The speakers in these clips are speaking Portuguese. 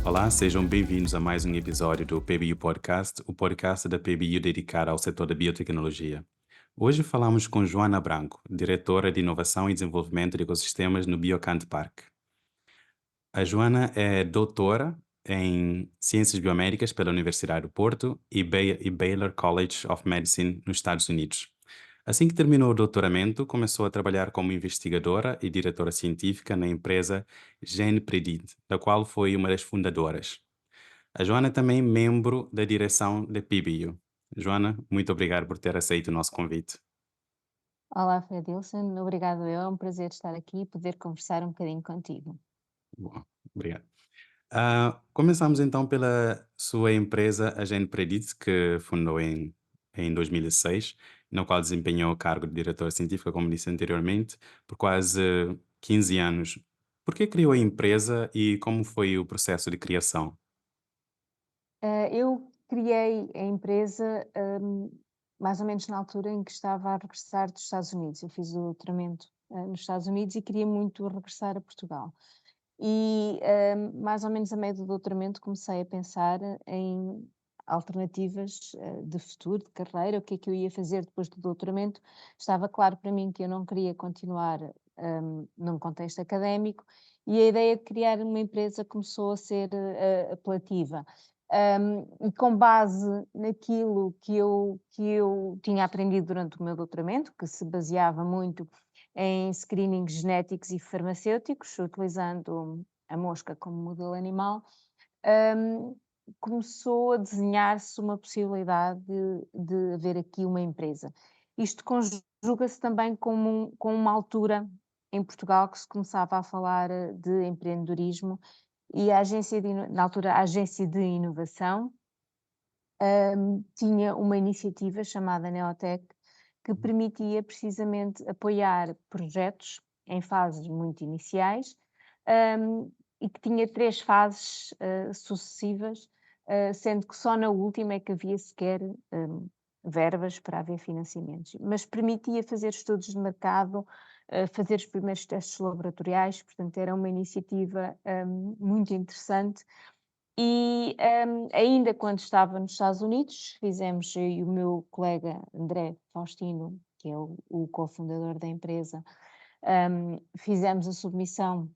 Olá, sejam bem-vindos a mais um episódio do PBU Podcast, o podcast da PBU dedicado ao setor da biotecnologia. Hoje falamos com Joana Branco, diretora de Inovação e Desenvolvimento de Ecossistemas no Biocant Park. A Joana é doutora em Ciências Biomédicas pela Universidade do Porto e Baylor College of Medicine nos Estados Unidos. Assim que terminou o doutoramento, começou a trabalhar como investigadora e diretora científica na empresa GenPredit, da qual foi uma das fundadoras. A Joana é também membro da direção da PBU. Joana, muito obrigado por ter aceito o nosso convite. Olá, Fredilson. Obrigado eu. É um prazer estar aqui e poder conversar um bocadinho contigo. Bom, obrigado. Começamos então pela sua empresa, a GenPredit, que fundou em 2006, no qual desempenhou o cargo de diretora científica, como disse anteriormente, por quase 15 anos. Por que criou a empresa e como foi o processo de criação? Eu criei a empresa, mais ou menos na altura em que estava a regressar dos Estados Unidos. Eu fiz o doutoramento, nos Estados Unidos e queria muito regressar a Portugal. E, mais ou menos a meio do doutoramento comecei a pensar em alternativas, de futuro, de carreira, o que é que eu ia fazer depois do doutoramento. Estava claro para mim que eu não queria continuar, num contexto académico e a ideia de criar uma empresa começou a ser, apelativa. E com base naquilo que eu tinha aprendido durante o meu doutoramento, que se baseava muito em screenings genéticos e farmacêuticos, utilizando a mosca como modelo animal, hum, começou a desenhar-se uma possibilidade de haver aqui uma empresa. Isto conjuga-se também com uma altura em Portugal que se começava a falar de empreendedorismo e na altura a Agência de Inovação tinha uma iniciativa chamada Neotec, que permitia precisamente apoiar projetos em fases muito iniciais, e que tinha 3 fases, sucessivas, sendo que só na última é que havia sequer, verbas para haver financiamentos. Mas permitia fazer estudos de mercado, fazer os primeiros testes laboratoriais, portanto era uma iniciativa, muito interessante e, ainda quando estava nos Estados Unidos, fizemos eu e o meu colega André Faustino, que é o cofundador da empresa, fizemos a submissão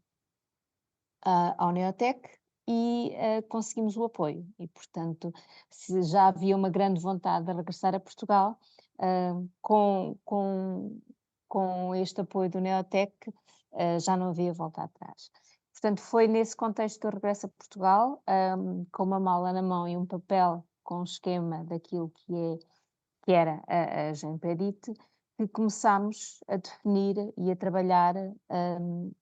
ao Neotec e, conseguimos o apoio. E, portanto, se já havia uma grande vontade de regressar a Portugal, com este apoio do Neotec, já não havia volta atrás. Portanto, foi nesse contexto que eu regresso a Portugal, com uma mala na mão e um papel com um esquema daquilo que era a Genpedit, que começámos a definir e a trabalhar,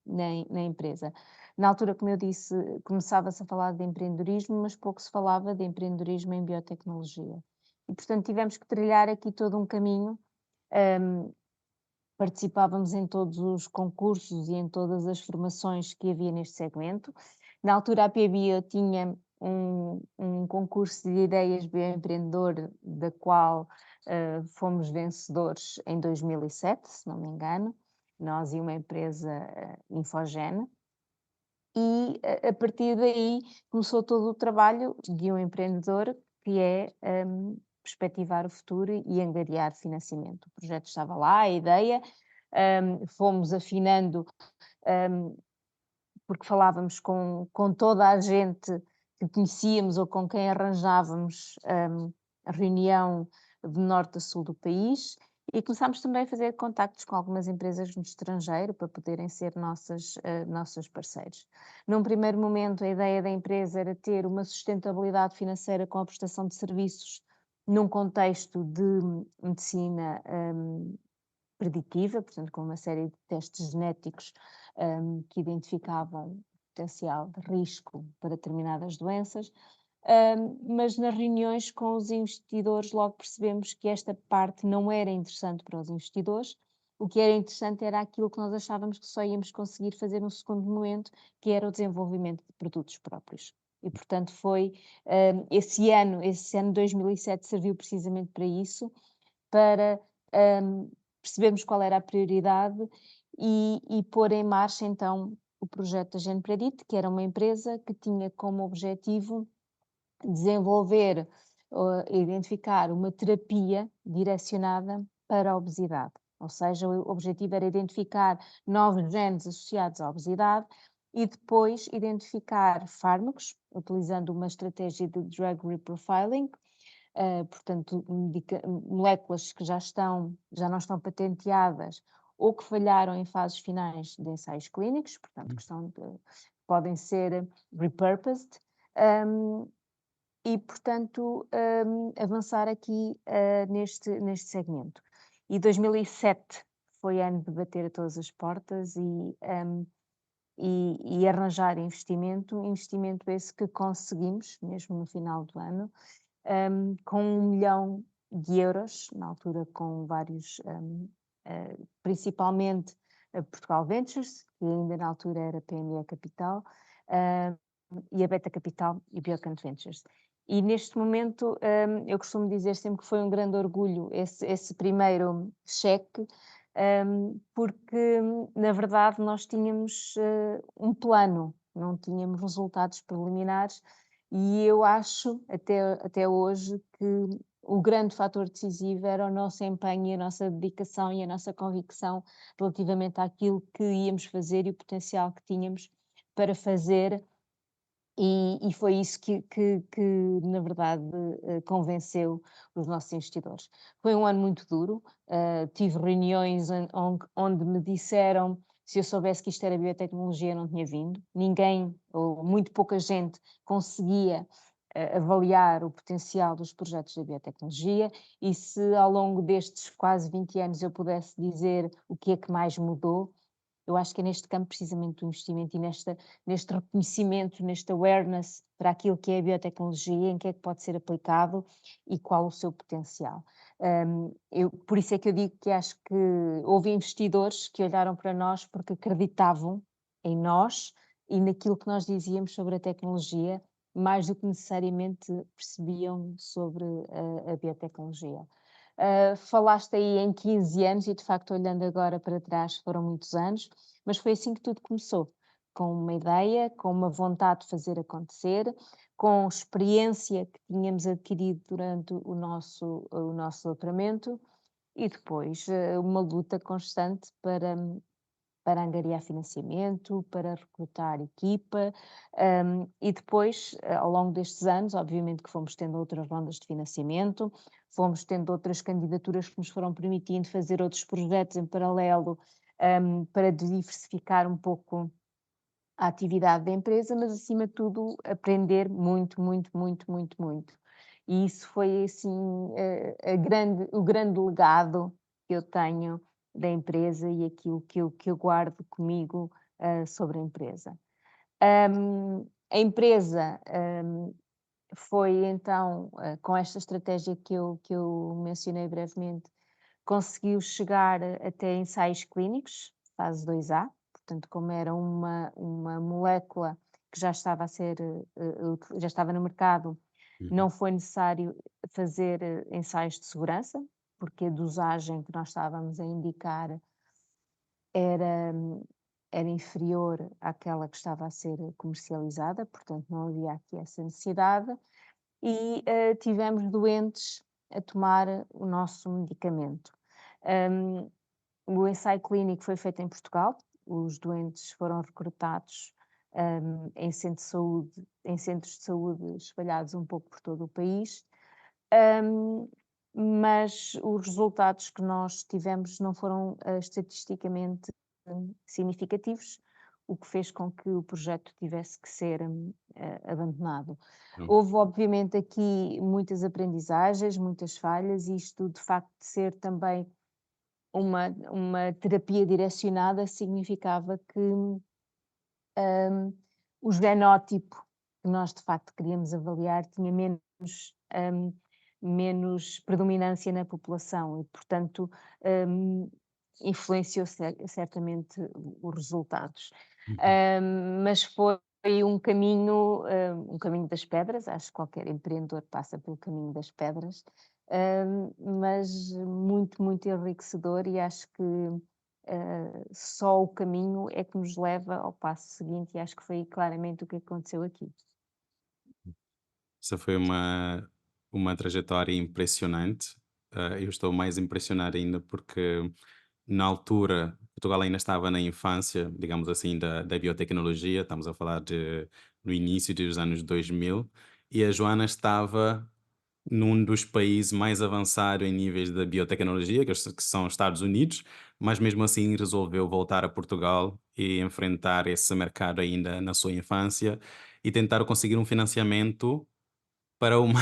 na empresa. Na altura, como eu disse, começava-se a falar de empreendedorismo, mas pouco se falava de empreendedorismo em biotecnologia. E, portanto, tivemos que trilhar aqui todo um caminho, hum, participávamos em todos os concursos e em todas as formações que havia neste segmento. Na altura, a PBio tinha um concurso de ideias bioempreendedor, da qual fomos vencedores em 2007, se não me engano, nós e uma empresa Infogene. E a partir daí começou todo o trabalho de um empreendedor que é perspectivar o futuro e angariar financiamento. O projeto estava lá, a ideia, fomos afinando, hum, porque falávamos com toda a gente que conhecíamos ou com quem arranjávamos a reunião de norte a sul do país e começámos também a fazer contactos com algumas empresas no estrangeiro para poderem ser nossos parceiros. Num primeiro momento, a ideia da empresa era ter uma sustentabilidade financeira com a prestação de serviços num contexto de medicina preditiva, portanto, com uma série de testes genéticos que identificavam potencial de risco para determinadas doenças, mas nas reuniões com os investidores logo percebemos que esta parte não era interessante para os investidores. O que era interessante era aquilo que nós achávamos que só íamos conseguir fazer no segundo momento, que era o desenvolvimento de produtos próprios. E, portanto, foi esse ano 2007 serviu precisamente para isso, para percebermos qual era a prioridade e pôr em marcha então o projeto da GenPredit, que era uma empresa que tinha como objetivo desenvolver, identificar uma terapia direcionada para a obesidade. Ou seja, o objetivo era identificar novos genes associados à obesidade e depois identificar fármacos, utilizando uma estratégia de drug reprofiling, portanto, moléculas que já não estão patenteadas ou que falharam em fases finais de ensaios clínicos, portanto, podem ser repurposed, um, e, portanto, avançar aqui neste segmento. E 2007 foi ano de bater a todas as portas e arranjar investimento esse que conseguimos, mesmo no final do ano, com 1 milhão de euros, na altura com vários, principalmente a Portugal Ventures, que ainda na altura era PME Capital, e a Beta Capital e Biocant Ventures. E neste momento, eu costumo dizer sempre que foi um grande orgulho esse primeiro cheque, porque na verdade nós tínhamos um plano, não tínhamos resultados preliminares, e eu acho até hoje que o grande fator decisivo era o nosso empenho e a nossa dedicação e a nossa convicção relativamente àquilo que íamos fazer e o potencial que tínhamos para fazer, e foi isso que na verdade, convenceu os nossos investidores. Foi um ano muito duro, tive reuniões onde me disseram, se eu soubesse que isto era biotecnologia, não tinha vindo. Ninguém, ou muito pouca gente, conseguia, avaliar o potencial dos projetos da biotecnologia, e se ao longo destes quase 20 anos eu pudesse dizer o que é que mais mudou, eu acho que é neste campo precisamente do investimento e neste reconhecimento, neste awareness para aquilo que é a biotecnologia, em que é que pode ser aplicado e qual o seu potencial. Por isso é que eu digo que acho que houve investidores que olharam para nós porque acreditavam em nós e naquilo que nós dizíamos sobre a tecnologia, mais do que necessariamente percebiam sobre a biotecnologia. Falaste aí em 15 anos e de facto olhando agora para trás foram muitos anos, mas foi assim que tudo começou, com uma ideia, com uma vontade de fazer acontecer, com experiência que tínhamos adquirido durante o nosso doutoramento e depois uma luta constante para angariar financiamento, para recrutar equipa, e depois, ao longo destes anos, obviamente que fomos tendo outras rondas de financiamento, fomos tendo outras candidaturas que nos foram permitindo fazer outros projetos em paralelo, para diversificar um pouco a atividade da empresa, mas acima de tudo aprender muito, muito, muito, muito, muito. E isso foi assim o grande legado que eu tenho da empresa e aquilo que eu guardo comigo sobre a empresa. A empresa foi então, com esta estratégia que eu mencionei brevemente, conseguiu chegar até ensaios clínicos, fase 2A, portanto, como era uma molécula que já estava a ser, já estava no mercado, Uhum. não foi necessário fazer ensaios de segurança, porque a dosagem que nós estávamos a indicar era, era inferior àquela que estava a ser comercializada, portanto, não havia aqui essa necessidade, e tivemos doentes a tomar o nosso medicamento. Um, o ensaio clínico foi feito em Portugal, os doentes foram recrutados em centros de saúde espalhados um pouco por todo o país, um, mas os resultados que nós tivemos não foram estatisticamente significativos, o que fez com que o projeto tivesse que ser abandonado. Hum. Houve, obviamente, aqui muitas aprendizagens, muitas falhas, e isto de facto de ser também uma terapia direcionada significava que o genótipo que nós de facto queríamos avaliar tinha menos predominância na população e, portanto, influenciou certamente os resultados. Uhum. Mas foi um caminho das pedras, acho que qualquer empreendedor passa pelo caminho das pedras, mas muito, muito enriquecedor, e acho que só o caminho é que nos leva ao passo seguinte, e acho que foi claramente o que aconteceu aqui. Essa foi uma trajetória impressionante. Eu estou mais impressionado ainda porque, na altura, Portugal ainda estava na infância, digamos assim, da biotecnologia. Estamos a falar de no início dos anos 2000, e a Joana estava num dos países mais avançados em níveis da biotecnologia, que são os Estados Unidos, mas mesmo assim resolveu voltar a Portugal e enfrentar esse mercado ainda na sua infância e tentar conseguir um financiamento para uma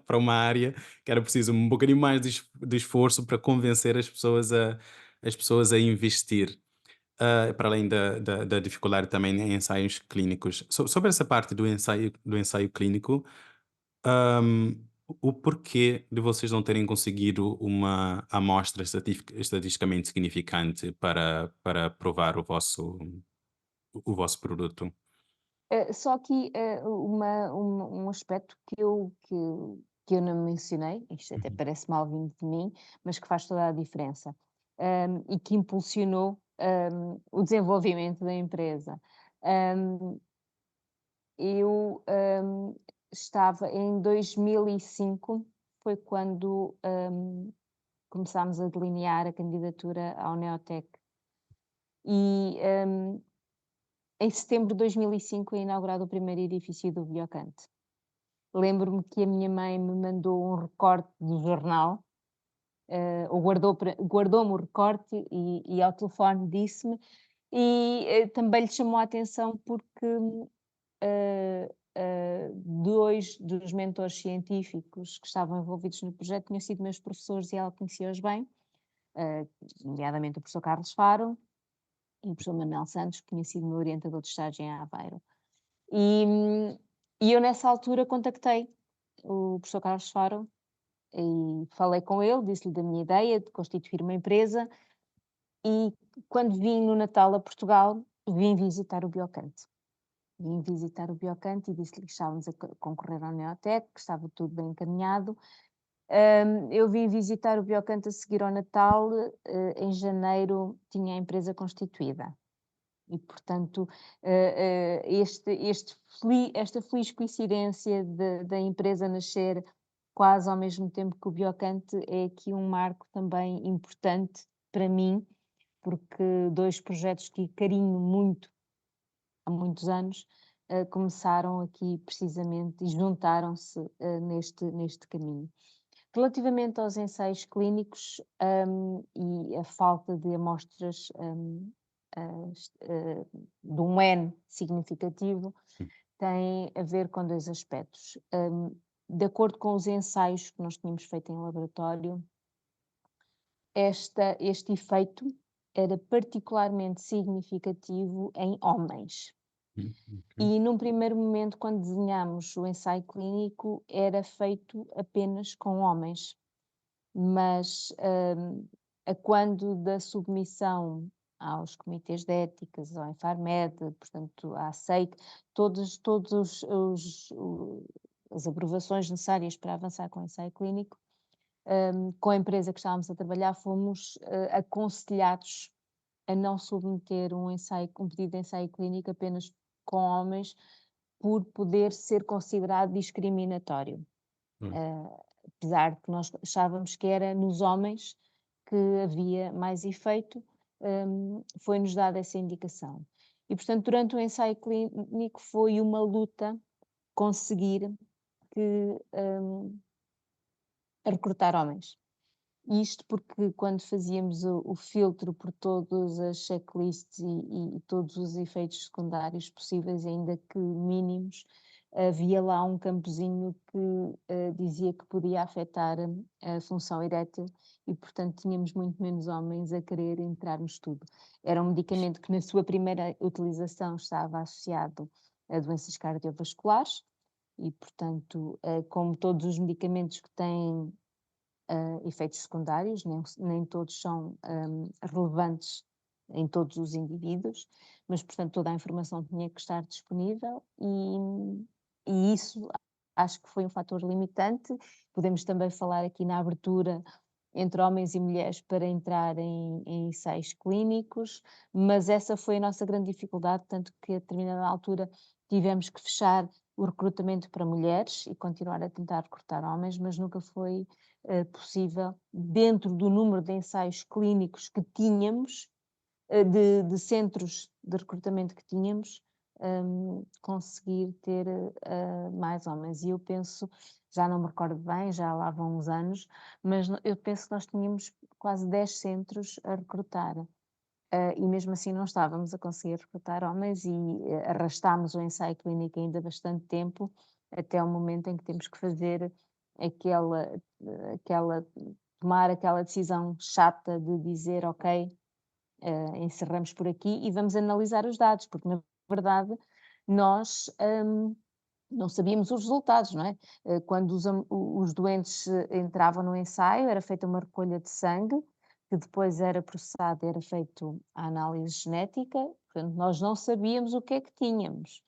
para uma área que era preciso um bocadinho mais de esforço para convencer as pessoas a investir. Para além da dificuldade também em ensaios clínicos. Sobre essa parte do ensaio clínico, o porquê de vocês não terem conseguido uma amostra estatisticamente significante para provar o vosso produto? Só aqui, um aspecto que eu não mencionei, isto até Uhum. parece mal vindo de mim, mas que faz toda a diferença, e que impulsionou, o desenvolvimento da empresa. Hum, eu, estava em 2005, foi quando, começámos a delinear a candidatura ao Neotec. E, em setembro de 2005 é inaugurado o primeiro edifício do Biocante. Lembro-me que a minha mãe me mandou um recorte do jornal, ou guardou-me o recorte e ao telefone disse-me, e, também lhe chamou a atenção porque, 2 dos mentores científicos que estavam envolvidos no projeto tinham sido meus professores e ela conhecia-os bem, nomeadamente o professor Carlos Faro e o professor Manuel Santos, que tinha sido meu orientador de estágio em Aveiro. E, e eu nessa altura contactei o professor Carlos Faro e falei com ele, disse-lhe da minha ideia de constituir uma empresa e quando vim no Natal a Portugal, vim visitar o Biocante. Vim visitar o Biocante e disse-lhe que estávamos a concorrer ao Neotec, que estava tudo bem encaminhado. Eu vim visitar o Biocante a seguir ao Natal, em janeiro tinha a empresa constituída. E, portanto, esta feliz coincidência da empresa nascer quase ao mesmo tempo que o Biocante é aqui um marco também importante para mim, porque 2 projetos que carinho muito há muitos anos, começaram aqui precisamente e juntaram-se, neste caminho. Relativamente aos ensaios clínicos, e a falta de amostras, de um N significativo, tem a ver com 2 aspectos. De acordo com os ensaios que nós tínhamos feito em laboratório, este efeito era particularmente significativo em homens. Ok. E num primeiro momento, quando desenhámos o ensaio clínico, era feito apenas com homens. Mas, a quando da submissão aos comitês de éticas, ao Infarmed, portanto à SEIC, todos as aprovações necessárias para avançar com o ensaio clínico, com a empresa que estávamos a trabalhar, fomos, aconselhados a não submeter um pedido de ensaio clínico apenas com homens, por poder ser considerado discriminatório. Hum. Apesar de que nós achávamos que era nos homens que havia mais efeito, foi-nos dada essa indicação. E, portanto, durante o ensaio clínico foi uma luta conseguir que, recrutar homens. Isto porque quando fazíamos o filtro por todas as checklists e todos os efeitos secundários possíveis, ainda que mínimos, havia lá um campozinho que dizia que podia afetar a função erétil e, portanto, tínhamos muito menos homens a querer entrar no estudo. Era um medicamento que na sua primeira utilização estava associado a doenças cardiovasculares e, portanto, como todos os medicamentos que têm efeitos secundários, nem todos são relevantes em todos os indivíduos, mas, portanto, toda a informação tinha que estar disponível e isso acho que foi um fator limitante. Podemos também falar aqui na abertura entre homens e mulheres para entrar em ensaios clínicos, mas essa foi a nossa grande dificuldade, tanto que a determinada altura tivemos que fechar o recrutamento para mulheres e continuar a tentar recrutar homens, mas nunca foi possível, dentro do número de ensaios clínicos que tínhamos, de centros de recrutamento que tínhamos, conseguir ter mais homens. E eu penso, já não me recordo bem, já lá vão uns anos, mas eu penso que nós tínhamos quase 10 centros a recrutar. E mesmo assim não estávamos a conseguir recrutar homens e arrastámos o ensaio clínico ainda bastante tempo, até o momento em que temos que fazer aquela, aquela, tomar aquela decisão chata de dizer, ok, encerramos por aqui e vamos analisar os dados, porque na verdade nós não sabíamos os resultados, não é? Quando os doentes entravam no ensaio, era feita uma recolha de sangue, que depois era processada, era feito a análise genética, portanto, nós não sabíamos o que é que tínhamos,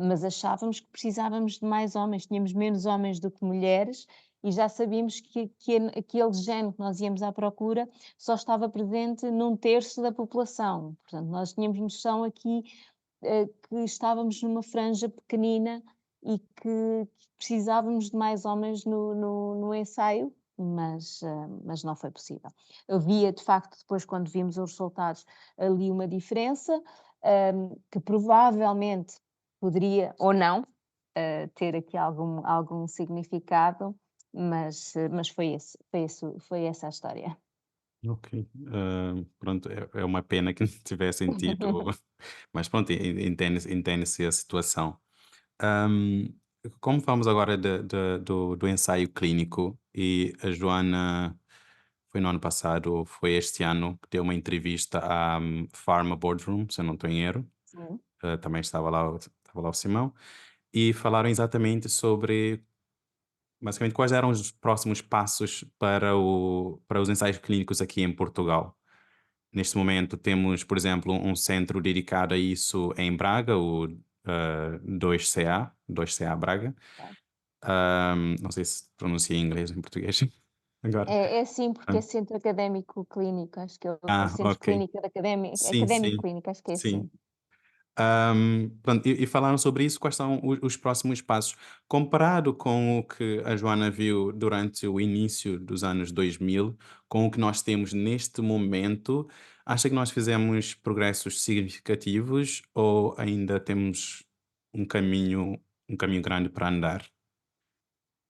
mas achávamos que precisávamos de mais homens, tínhamos menos homens do que mulheres, e já sabíamos que aquele gene que nós íamos à procura só estava presente num terço da população. Portanto, nós tínhamos noção aqui que estávamos numa franja pequenina e que precisávamos de mais homens no ensaio, mas não foi possível. Havia, de facto, depois, quando vimos os resultados, ali uma diferença, que provavelmente poderia ou não ter aqui algum significado, mas foi essa a história. Ok. Pronto, é uma pena que não tivessem tido, mas pronto, entende-se a situação. Ahm, Como falamos agora do ensaio clínico, e a Joana foi no ano passado, ou foi este ano, que deu uma entrevista à Pharma Boardroom, se eu não estou em erro. Sim. Também estava lá o Simão, e falaram exatamente sobre, basicamente, quais eram os próximos passos para os ensaios clínicos aqui em Portugal. Neste momento temos, por exemplo, um centro dedicado a isso em Braga, o 2CA Braga. Não sei se pronuncia em inglês ou em português agora. É sim, porque Ah, é centro académico clínico, acho que é o centro ok. clínico Sim, académico sim, clínico, acho que é assim. sim. Pronto, e falaram sobre isso, quais são os próximos passos. Comparado com o que a Joana viu durante o início dos anos 2000, com o que nós temos neste momento, acha que nós fizemos progressos significativos ou ainda temos um caminho, um caminho grande para andar?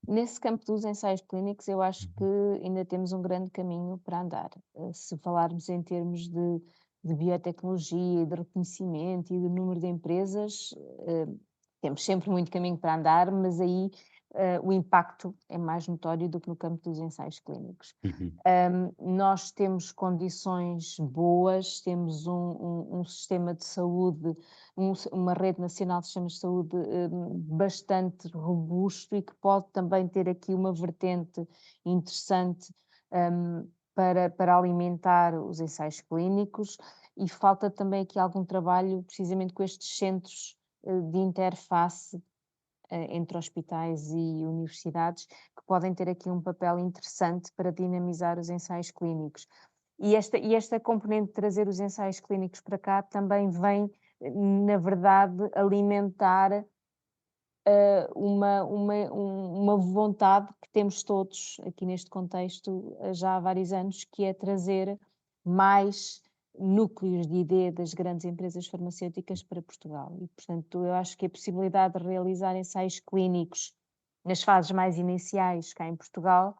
Nesse campo dos ensaios clínicos, eu acho que Uhum, ainda temos um grande caminho para andar. Se falarmos em termos de biotecnologia e de reconhecimento e de número de empresas, temos sempre muito caminho para andar, mas aí o impacto é mais notório do que no campo dos ensaios clínicos. uhum, Nós temos condições boas, temos um sistema de saúde, uma rede nacional de sistemas de saúde bastante robusto e que pode também ter aqui uma vertente interessante para alimentar os ensaios clínicos, e falta também aqui algum trabalho precisamente com estes centros de interface entre hospitais e universidades, que podem ter aqui um papel interessante para dinamizar os ensaios clínicos. E esta componente de trazer os ensaios clínicos para cá também vem, na verdade, alimentar uma vontade que temos todos aqui neste contexto já há vários anos, que é trazer mais núcleos de ID das grandes empresas farmacêuticas para Portugal. E, portanto, eu acho que a possibilidade de realizar ensaios clínicos nas fases mais iniciais cá em Portugal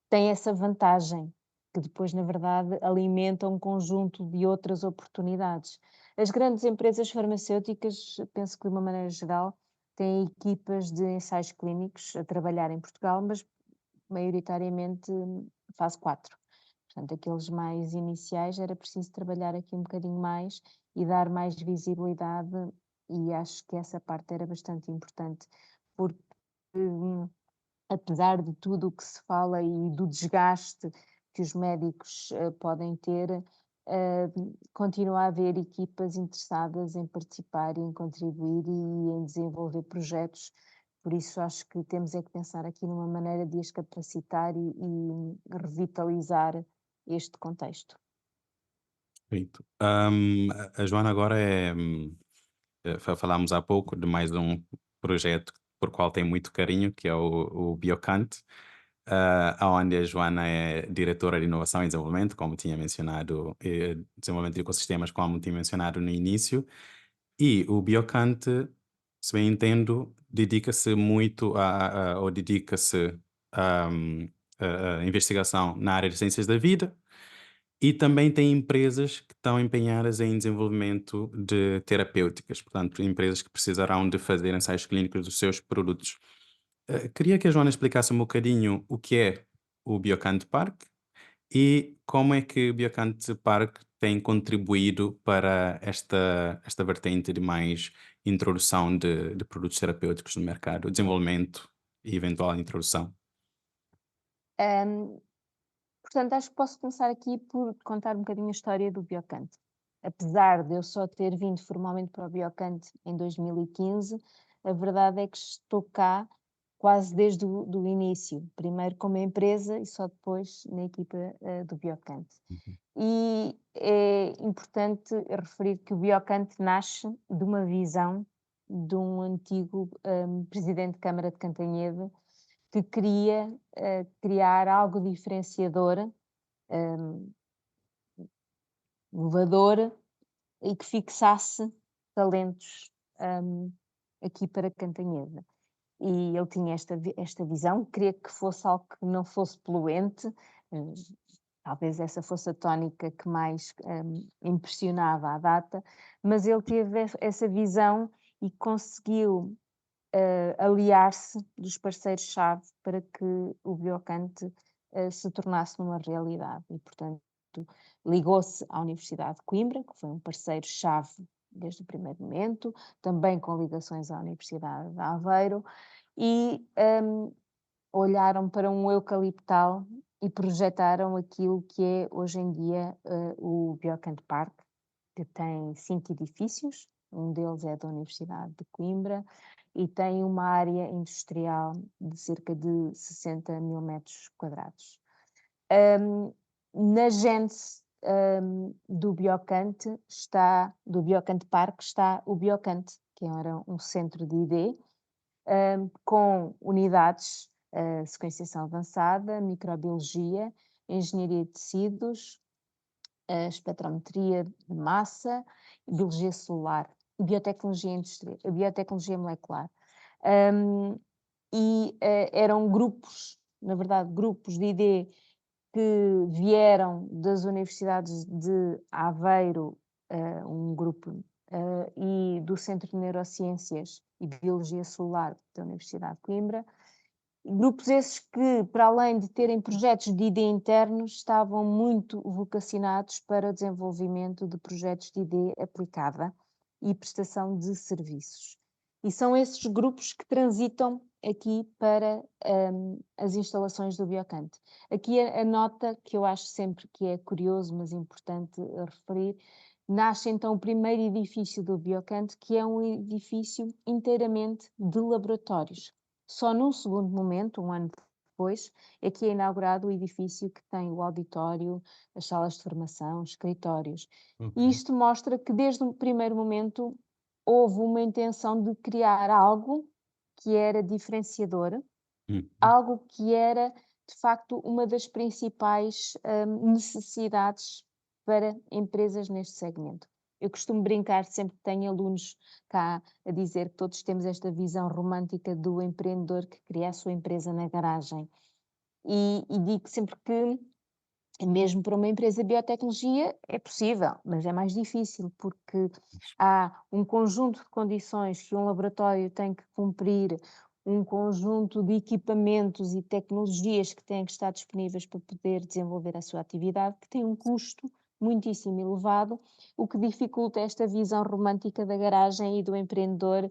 tem essa vantagem, que depois, na verdade, alimenta um conjunto de outras oportunidades. As grandes empresas farmacêuticas, penso que de uma maneira geral, têm equipas de ensaios clínicos a trabalhar em Portugal, mas maioritariamente fase 4. Portanto, aqueles mais iniciais era preciso trabalhar aqui um bocadinho mais e dar mais visibilidade, e acho que essa parte era bastante importante, porque apesar de tudo o que se fala e do desgaste que os médicos podem ter, continua a haver equipas interessadas em participar e em contribuir e em desenvolver projetos Por isso acho que temos é que pensar aqui numa maneira de as capacitar e revitalizar este contexto. Perfeito. A Joana agora falámos há pouco de mais um projeto por qual tem muito carinho, que é o Biocante, onde a Joana é diretora de inovação e desenvolvimento, como tinha mencionado, e desenvolvimento de ecossistemas, como tinha mencionado no início. E o Biocante, se bem entendo, dedica-se muito ou dedica-se à investigação na área de ciências da vida e também tem empresas que estão empenhadas em desenvolvimento de terapêuticas, portanto, empresas que precisarão de fazer ensaios clínicos dos seus produtos. Queria que a Joana explicasse um bocadinho o que é o Biocante Park e como é que o Biocante Park tem contribuído para esta vertente de mais introdução de produtos terapêuticos no mercado, desenvolvimento e eventual introdução. Hum, Portanto, acho que posso começar aqui por contar um bocadinho a história do Biocante. Apesar de eu só ter vindo formalmente para o Biocante em 2015, a verdade é que estou cá quase desde o do início, primeiro como empresa e só depois na equipa do Biocante. Uhum, E é importante referir que o Biocante nasce de uma visão de um antigo presidente de Câmara de Cantanhede que queria criar algo diferenciador, hum, inovador e que fixasse talentos hum, aqui para Cantanhede. E ele tinha esta visão, queria que fosse algo que não fosse poluente, hum, talvez essa fosse a tónica que mais impressionava à data, mas ele teve essa visão e conseguiu aliar-se dos parceiros-chave para que o Biocante se tornasse uma realidade e, portanto, ligou-se à Universidade de Coimbra, que foi um parceiro-chave desde o primeiro momento, também com ligações à Universidade de Aveiro, e olharam para um eucaliptal e projetaram aquilo que é hoje em dia o Biocante Park, que tem 5 edifícios, um deles é da Universidade de Coimbra, e tem uma área industrial de cerca de 60 mil metros quadrados. Na gênese do Biocante Park está o Biocante, que era um centro de ID, com unidades, sequenciação avançada, microbiologia, engenharia de tecidos, espectrometria de massa, biologia celular, biotecnologia molecular. Um, Eram grupos, na verdade, grupos de ID que vieram das universidades de Aveiro, um grupo, e do Centro de Neurociências e Biologia Celular da Universidade de Coimbra. Grupos esses que, para além de terem projetos de ID internos, estavam muito vocacionados para o desenvolvimento de projetos de ID aplicada e prestação de serviços. E são esses grupos que transitam aqui para as instalações do Biocante. Aqui a nota que eu acho sempre que é curioso, mas importante referir, nasce então o primeiro edifício do Biocante, que é um edifício inteiramente de laboratórios. Só num segundo momento, um ano depois, é que é inaugurado o edifício que tem o auditório, as salas de formação, os escritórios. E ok. isto mostra que desde o primeiro momento houve uma intenção de criar algo que era diferenciador, Uhum, algo que era, de facto, uma das principais necessidades para empresas neste segmento. Eu costumo brincar sempre que tenho alunos cá a dizer que todos temos esta visão romântica do empreendedor que cria a sua empresa na garagem. E digo sempre que, mesmo para uma empresa de biotecnologia, é possível, mas é mais difícil, porque há um conjunto de condições que um laboratório tem que cumprir, um conjunto de equipamentos e tecnologias que têm que estar disponíveis para poder desenvolver a sua atividade, que tem um custo muitíssimo elevado, o que dificulta esta visão romântica da garagem e do empreendedor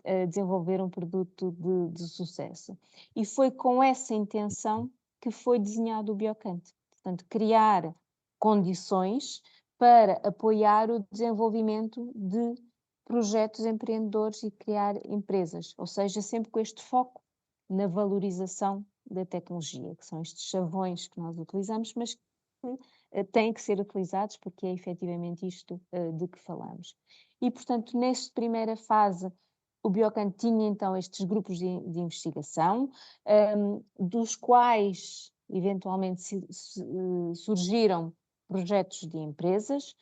a desenvolver um produto de sucesso. E foi com essa intenção que foi desenhado o Biocante. Portanto, criar condições para apoiar o desenvolvimento de projetos empreendedores e criar empresas, ou seja, sempre com este foco na valorização da tecnologia, que são estes chavões que nós utilizamos, mas que têm que ser utilizados porque é efetivamente isto de que falamos. E, portanto, nesta primeira fase, o Biocan tinha então estes grupos de investigação, dos quais eventualmente surgiram projetos de empresas,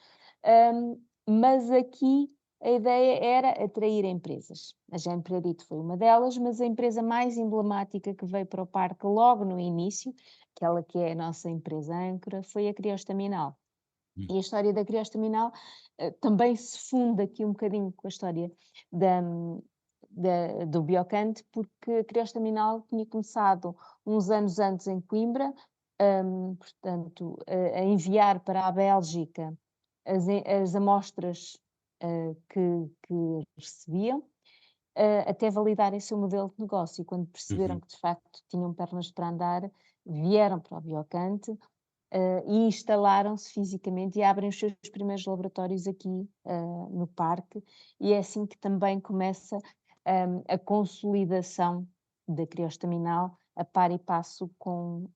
mas aqui a ideia era atrair empresas. A Genprerit foi uma delas, mas a empresa mais emblemática que veio para o parque logo no início, aquela que é a nossa empresa âncora, foi a Criostaminal. Hum. E a história da Criostaminal também se funde aqui um bocadinho com a história da, do Biocante, porque a Criostaminal tinha começado uns anos antes em Coimbra, portanto, a enviar para a Bélgica as amostras que recebiam, até validarem o seu modelo de negócio. E quando perceberam Uhum. que de facto tinham pernas para andar, vieram para o Biocante e instalaram-se fisicamente e abrem os seus primeiros laboratórios aqui no parque, e é assim que também começa a consolidação da criostaminal a par e passo com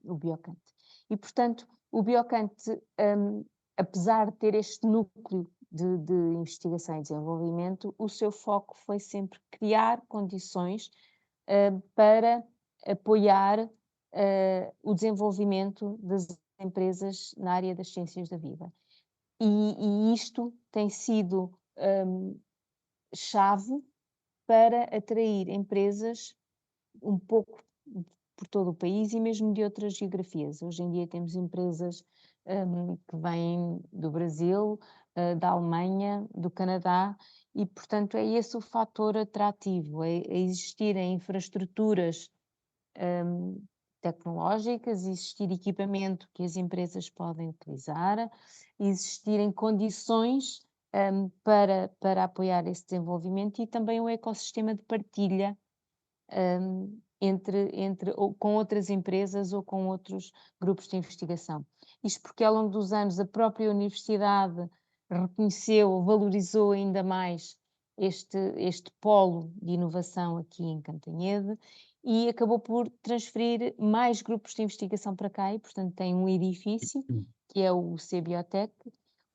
o Biocante. E, portanto, o Biocante, apesar de ter este núcleo de investigação e desenvolvimento, o seu foco foi sempre criar condições para apoiar o desenvolvimento das empresas na área das ciências da vida. E isto tem sido chave para atrair empresas um pouco por todo o país e mesmo de outras geografias. Hoje em dia temos empresas que vêm do Brasil, da Alemanha, do Canadá, e portanto é esse o fator atrativo, é existirem infraestruturas tecnológicas, existir equipamento que as empresas podem utilizar, existirem condições para apoiar esse desenvolvimento e também um ecossistema de partilha com outras empresas ou com outros grupos de investigação. Isto porque ao longo dos anos a própria universidade reconheceu, valorizou ainda mais este polo de inovação aqui em Cantanhede e acabou por transferir mais grupos de investigação para cá e, portanto, tem um edifício, que é o CBiotech,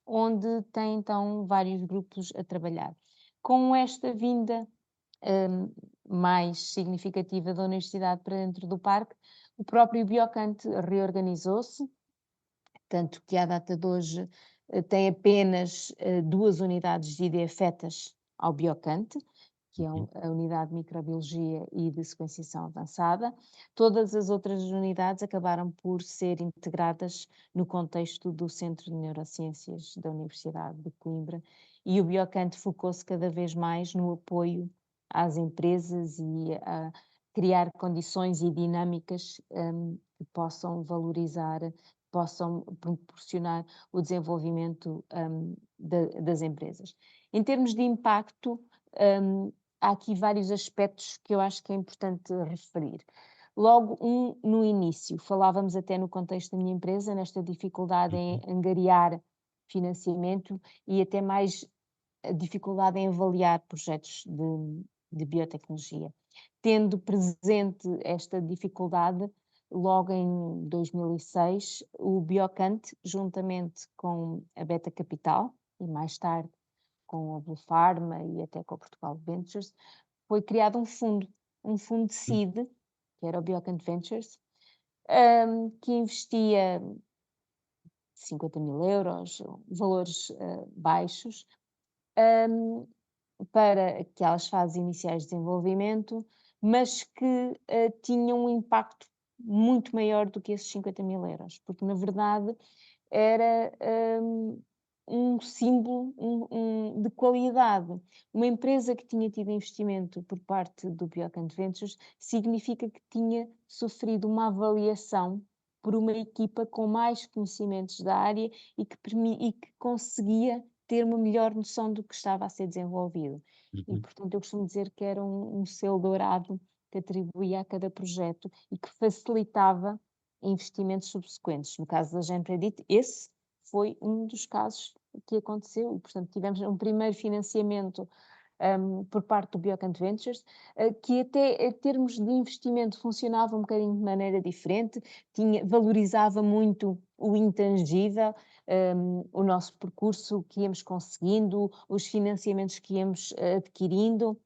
onde tem então vários grupos a trabalhar. Com esta vinda mais significativa da universidade para dentro do parque, o próprio Biocante reorganizou-se, tanto que à data de hoje tem apenas 2 unidades de ID afetas ao Biocante, que é Uhum. a unidade de microbiologia e de sequenciação avançada. Todas as outras unidades acabaram por ser integradas no contexto do Centro de Neurociências da Universidade de Coimbra, e o Biocante focou-se cada vez mais no apoio às empresas e a criar condições e dinâmicas que possam valorizar, possam proporcionar o desenvolvimento das empresas. Em termos de impacto, há aqui vários aspectos que eu acho que é importante referir. Logo, no início, falávamos até no contexto da minha empresa, nesta dificuldade em Uhum. angariar financiamento e até mais a dificuldade em avaliar projetos de biotecnologia. Tendo presente esta dificuldade, logo em 2006, o Biocante, juntamente com a Beta Capital, e mais tarde com a Blue Pharma e até com o Portugal Ventures, foi criado um fundo de Uhum. seed, que era o Biocant Ventures, que investia 50.000 euros, valores baixos, hum, para aquelas fases iniciais de desenvolvimento, mas que tinham um impacto muito maior do que esses 50.000 euros, porque na verdade era um símbolo de qualidade. Uma empresa que tinha tido investimento por parte do Biocant Ventures significa que tinha sofrido uma avaliação por uma equipa com mais conhecimentos da área e que conseguia ter uma melhor noção do que estava a ser desenvolvido. E, Uhum. portanto, eu costumo dizer que era um selo dourado que atribuía a cada projeto e que facilitava investimentos subsequentes. No caso da Genpredit, esse foi um dos casos que aconteceu e, portanto, tivemos um primeiro financiamento por parte do Biocant Ventures, que até em termos de investimento funcionava um bocadinho de maneira diferente, valorizava muito o intangível, o nosso percurso que íamos conseguindo, os financiamentos que íamos adquirindo,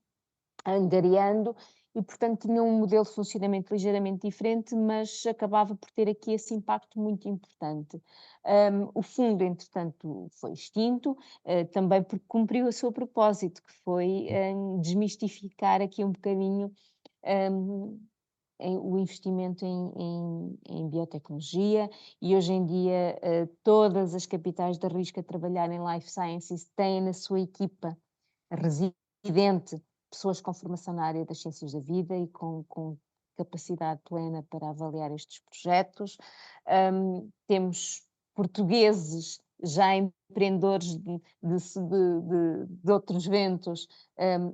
angariando, e portanto tinha um modelo de funcionamento ligeiramente diferente, mas acabava por ter aqui esse impacto muito importante. O fundo, entretanto, foi extinto, também porque cumpriu o seu propósito, que foi desmistificar aqui um bocadinho hum, o investimento em biotecnologia, e hoje em dia todas as capitais de risco a trabalhar em life sciences têm na sua equipa residente pessoas com formação na área das ciências da vida e com capacidade plena para avaliar estes projetos. Temos portugueses já empreendedores de outros ventos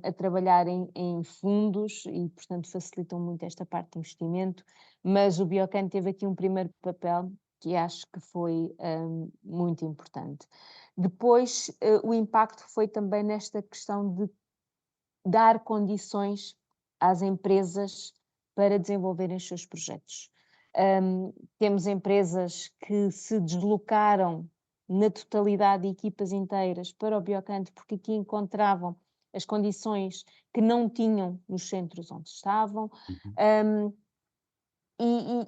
a trabalhar em fundos e, portanto, facilitam muito esta parte de investimento, mas o Biocan teve aqui um primeiro papel que acho que foi muito importante. Depois, o impacto foi também nesta questão de dar condições às empresas para desenvolverem os seus projetos. Temos empresas que se deslocaram na totalidade de equipas inteiras para o Biocante, porque aqui encontravam as condições que não tinham nos centros onde estavam. Uhum.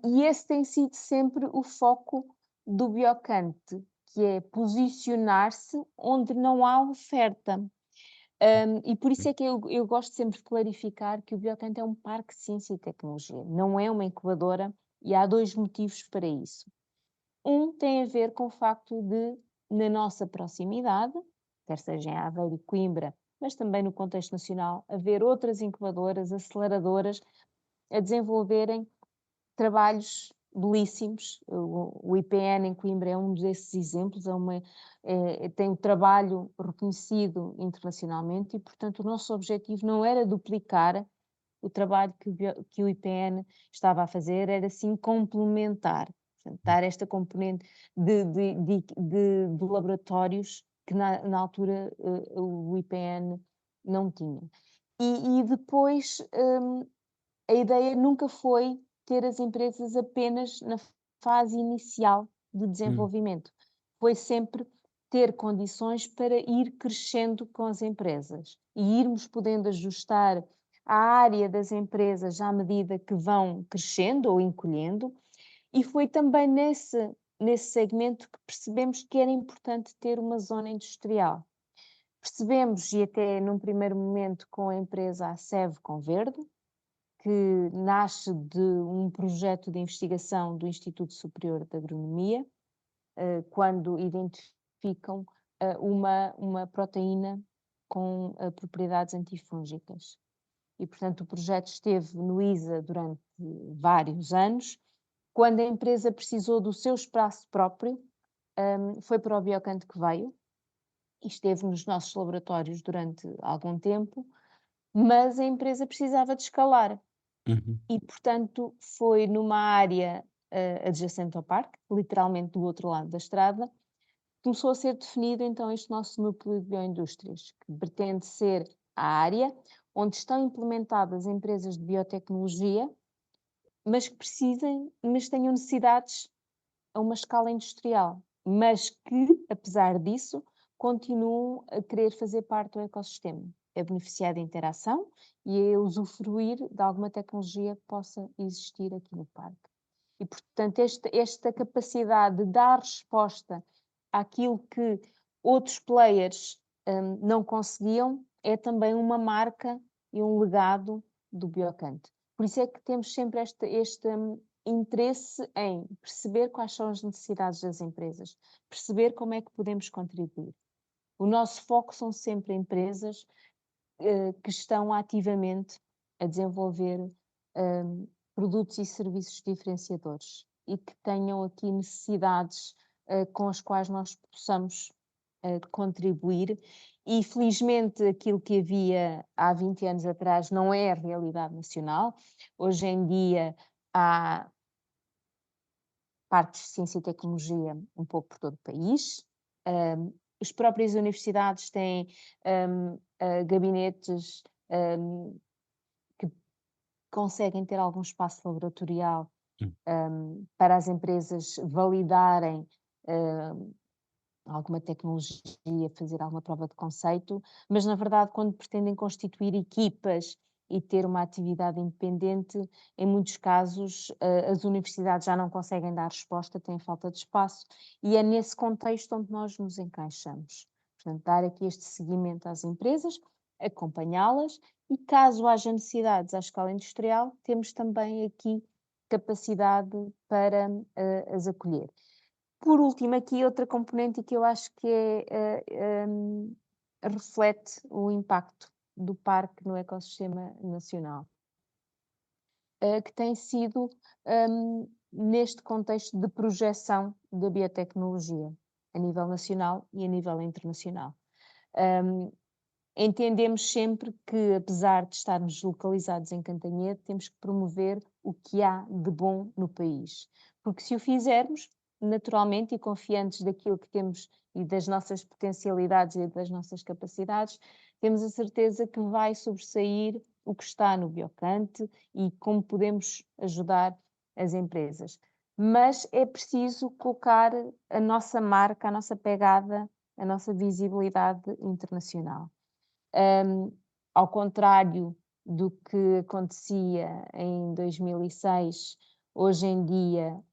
E esse tem sido sempre o foco do Biocante, que é posicionar-se onde não há oferta. E por isso é que eu gosto sempre de clarificar que o Biocante é um parque de ciência e tecnologia, não é uma incubadora, e há dois motivos para isso. Um tem a ver com o facto de, na nossa proximidade, quer seja em Aveiro e Coimbra, mas também no contexto nacional, haver outras incubadoras, aceleradoras, a desenvolverem trabalhos belíssimos. O IPN em Coimbra é um desses exemplos, tem um trabalho reconhecido internacionalmente e, portanto, o nosso objetivo não era duplicar o trabalho que o IPN estava a fazer, era sim complementar, portanto, dar esta componente de laboratórios que na altura o IPN não tinha. E depois a ideia nunca foi ter as empresas apenas na fase inicial de Hum, desenvolvimento. Foi sempre ter condições para ir crescendo com as empresas e irmos podendo ajustar a área das empresas à medida que vão crescendo ou encolhendo. E foi também nesse segmento que percebemos que era importante ter uma zona industrial. Percebemos, e até num primeiro momento com a empresa Acev com Verde, que nasce de um projeto de investigação do Instituto Superior de Agronomia, quando identificam uma proteína com propriedades antifúngicas. E, portanto, o projeto esteve no ISA durante vários anos. Quando a empresa precisou do seu espaço próprio, foi para o Biocanto que veio e esteve nos nossos laboratórios durante algum tempo, mas a empresa precisava de escalar. uhum, E, portanto, foi numa área adjacente ao parque, literalmente do outro lado da estrada, começou a ser definido então este nosso núcleo de bioindústrias, que pretende ser a área onde estão implementadas empresas de biotecnologia, mas tenham necessidades a uma escala industrial, mas que, apesar disso, continuam a querer fazer parte do ecossistema, a beneficiar da interação e a usufruir de alguma tecnologia que possa existir aqui no parque. E, portanto, esta capacidade de dar resposta àquilo que outros players não conseguiam é também uma marca e um legado do Biocante. Por isso é que temos sempre este interesse em perceber quais são as necessidades das empresas, perceber como é que podemos contribuir. O nosso foco são sempre empresas que estão ativamente a desenvolver produtos e serviços diferenciadores e que tenham aqui necessidades com as quais nós possamos contribuir. E felizmente aquilo que havia há 20 anos atrás não é a realidade nacional. Hoje em dia há parques de ciência e tecnologia um pouco por todo o país. as próprias universidades têm gabinetes que conseguem ter algum espaço laboratorial Hum. para as empresas validarem hum, alguma tecnologia, fazer alguma prova de conceito, mas na verdade, quando pretendem constituir equipas e ter uma atividade independente, em muitos casos, as universidades já não conseguem dar resposta, têm falta de espaço, e é nesse contexto onde nós nos encaixamos. Portanto, dar aqui este seguimento às empresas, acompanhá-las e, caso haja necessidades à escala industrial, temos também aqui capacidade para as acolher. Por último, aqui outra componente que eu acho que reflete o impacto do parque no ecossistema nacional, que tem sido, neste contexto de projeção da biotecnologia, a nível nacional e a nível internacional. Hum, Entendemos sempre que, apesar de estarmos localizados em Cantanhede, temos que promover o que há de bom no país. Porque se o fizermos, naturalmente, e confiantes daquilo que temos e das nossas potencialidades e das nossas capacidades, temos a certeza que vai sobressair o que está no Biocante e como podemos ajudar as empresas. Mas é preciso colocar a nossa marca, a nossa pegada, a nossa visibilidade internacional. Ao contrário do que acontecia em 2006, hoje em dia,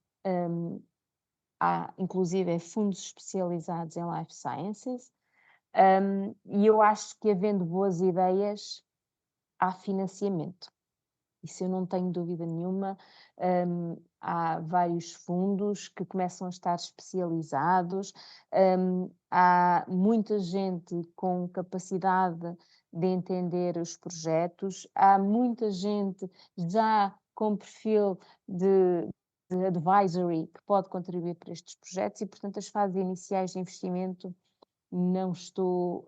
há inclusive fundos especializados em life sciences, e eu acho que havendo boas ideias, há financiamento. Isso eu não tenho dúvida nenhuma. Há vários fundos que começam a estar especializados, há muita gente com capacidade de entender os projetos, há muita gente já com perfil de advisory que pode contribuir para estes projetos e, portanto, as fases iniciais de investimento não estou,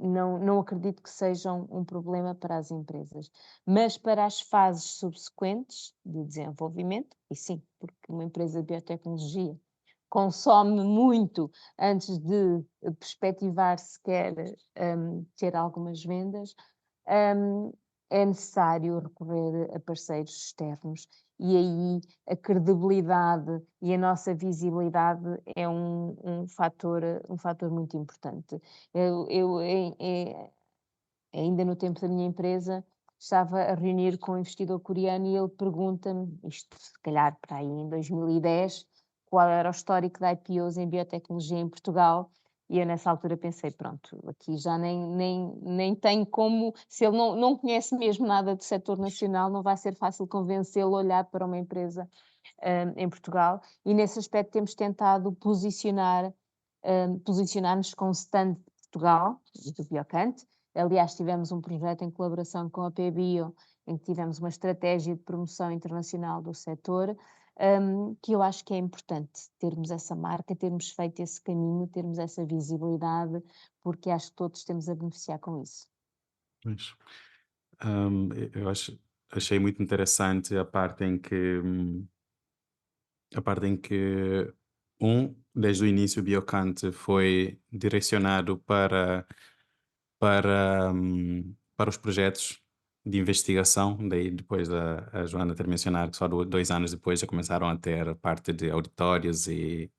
não acredito que sejam um problema para as empresas. Mas para as fases subsequentes de desenvolvimento, e sim, porque uma empresa de biotecnologia consome muito antes de perspectivar sequer ter algumas vendas, hum, é necessário recorrer a parceiros externos e aí a credibilidade e a nossa visibilidade é um fator muito importante. Ainda no tempo da minha empresa, estava a reunir com um investidor coreano e ele pergunta-me, isto se calhar para aí em 2010, qual era o histórico de IPOs em biotecnologia em Portugal. E eu nessa altura pensei, pronto, aqui já nem tenho como, se ele não conhece mesmo nada do setor nacional, não vai ser fácil convencê-lo a olhar para uma empresa em Portugal. E nesse aspecto temos tentado posicionar-nos com o stand de Portugal, do Biocante. Aliás, tivemos um projeto em colaboração com a PBio, em que tivemos uma estratégia de promoção internacional do setor, que eu acho que é importante termos essa marca, termos feito esse caminho, termos essa visibilidade, porque acho que todos temos a beneficiar com isso. Pois. Eu achei muito interessante a parte em que, desde o início, o Biocante foi direcionado para os projetos de investigação. Daí, depois da a Joana ter mencionado que só 2 anos depois já começaram a ter a parte de auditórios e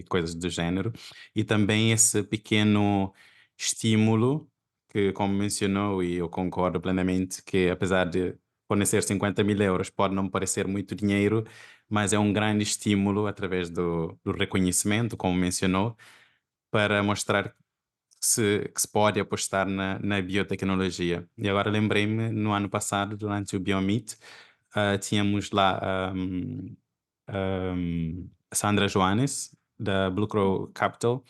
coisas do género. E também esse pequeno estímulo que, como mencionou, e eu concordo plenamente, que apesar de fornecer 50.000 euros, pode não parecer muito dinheiro, mas é um grande estímulo através do reconhecimento, como mencionou, para mostrar que se pode apostar na biotecnologia. E agora lembrei-me, no ano passado, durante o Biomeet, tínhamos lá a Sandra Joanes, da Blue Crow Capital,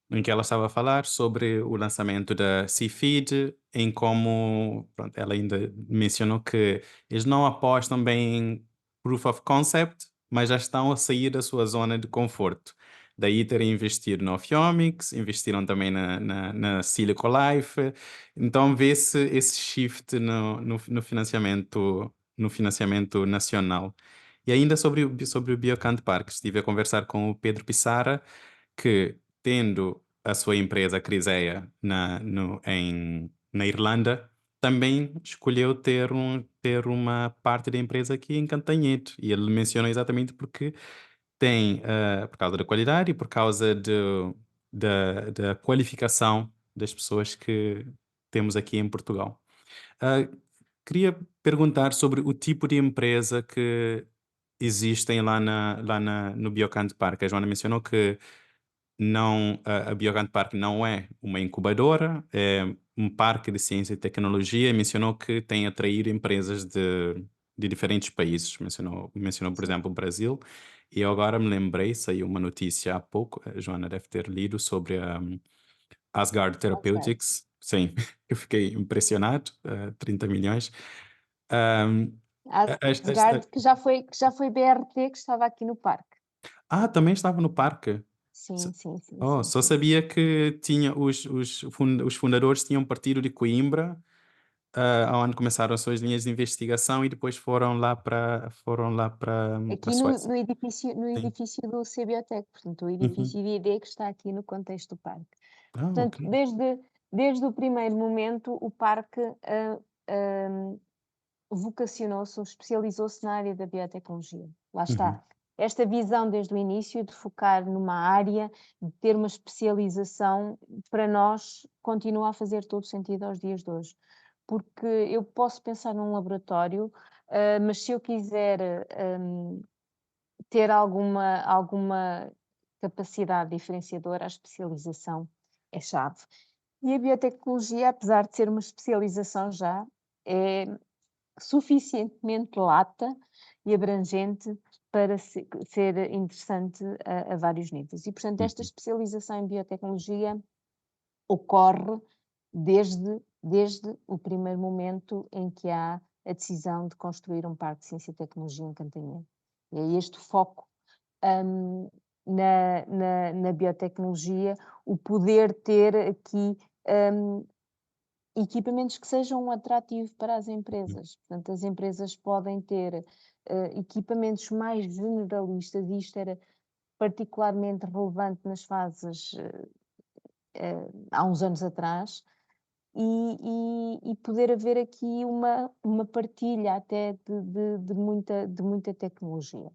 em que ela estava a falar sobre o lançamento da Seafeed, em como, pronto, ela ainda mencionou que eles não apostam bem em proof of concept, mas já estão a sair da sua zona de conforto. Daí terem investido no Ophiomics, investiram também na Silico Life, então vê-se esse shift no financiamento nacional. E ainda sobre o Biocant Park, estive a conversar com o Pedro Pissarra, que tendo a sua empresa Criseia na Irlanda, também escolheu ter uma parte da empresa aqui em Cantanhede. E ele menciona exatamente porque por causa da qualidade e por causa da qualificação das pessoas que temos aqui em Portugal. Ah, Queria perguntar sobre o tipo de empresa que existem no Biocant Park. A Joana mencionou que não, a Biocant Park não é uma incubadora, é um parque de ciência e tecnologia, e mencionou que tem atraído empresas de diferentes países. Mencionou, por Sim, exemplo, o Brasil, e eu agora me lembrei, saiu uma notícia há pouco, a Joana deve ter lido sobre a Asgard ok. Therapeutics. Sim, eu fiquei impressionado, 30 milhões. Ahm, Asgard, que já foi BRT, que estava aqui no parque. Também estava no parque. Sim, sim, sim, Oh, sim, só sim, sim. sabia que tinha os fundadores tinham partido de Coimbra, onde começaram as suas linhas de investigação e depois foram lá para a Aqui no, Suécia. no edifício, no Sim. edifício do CBIOTEC, portanto, o Uhum. edifício ID que está aqui no contexto do parque. Ok. Portanto, desde o primeiro momento, o parque vocacionou-se ou especializou-se na área da biotecnologia. Lá Uhum. está. Esta visão desde o início de focar numa área, de ter uma especialização, para nós continua a fazer todo sentido aos dias de hoje. Porque eu posso pensar num laboratório, mas se eu quiser ter alguma capacidade diferenciadora, a especialização é chave. E a biotecnologia, apesar de ser uma especialização já, é suficientemente lata e abrangente para ser interessante a vários níveis. E, portanto, esta Uhum. especialização em biotecnologia ocorre desde o primeiro momento em que há a decisão de construir um parque de ciência e tecnologia em Cantanhede. E é este o foco hum, na biotecnologia, o poder ter aqui hum, equipamentos que sejam um atrativo para as empresas. Portanto, as empresas podem ter equipamentos mais generalistas, e isto era particularmente relevante nas fases há uns anos atrás, e poder haver aqui uma partilha até de muita tecnologia.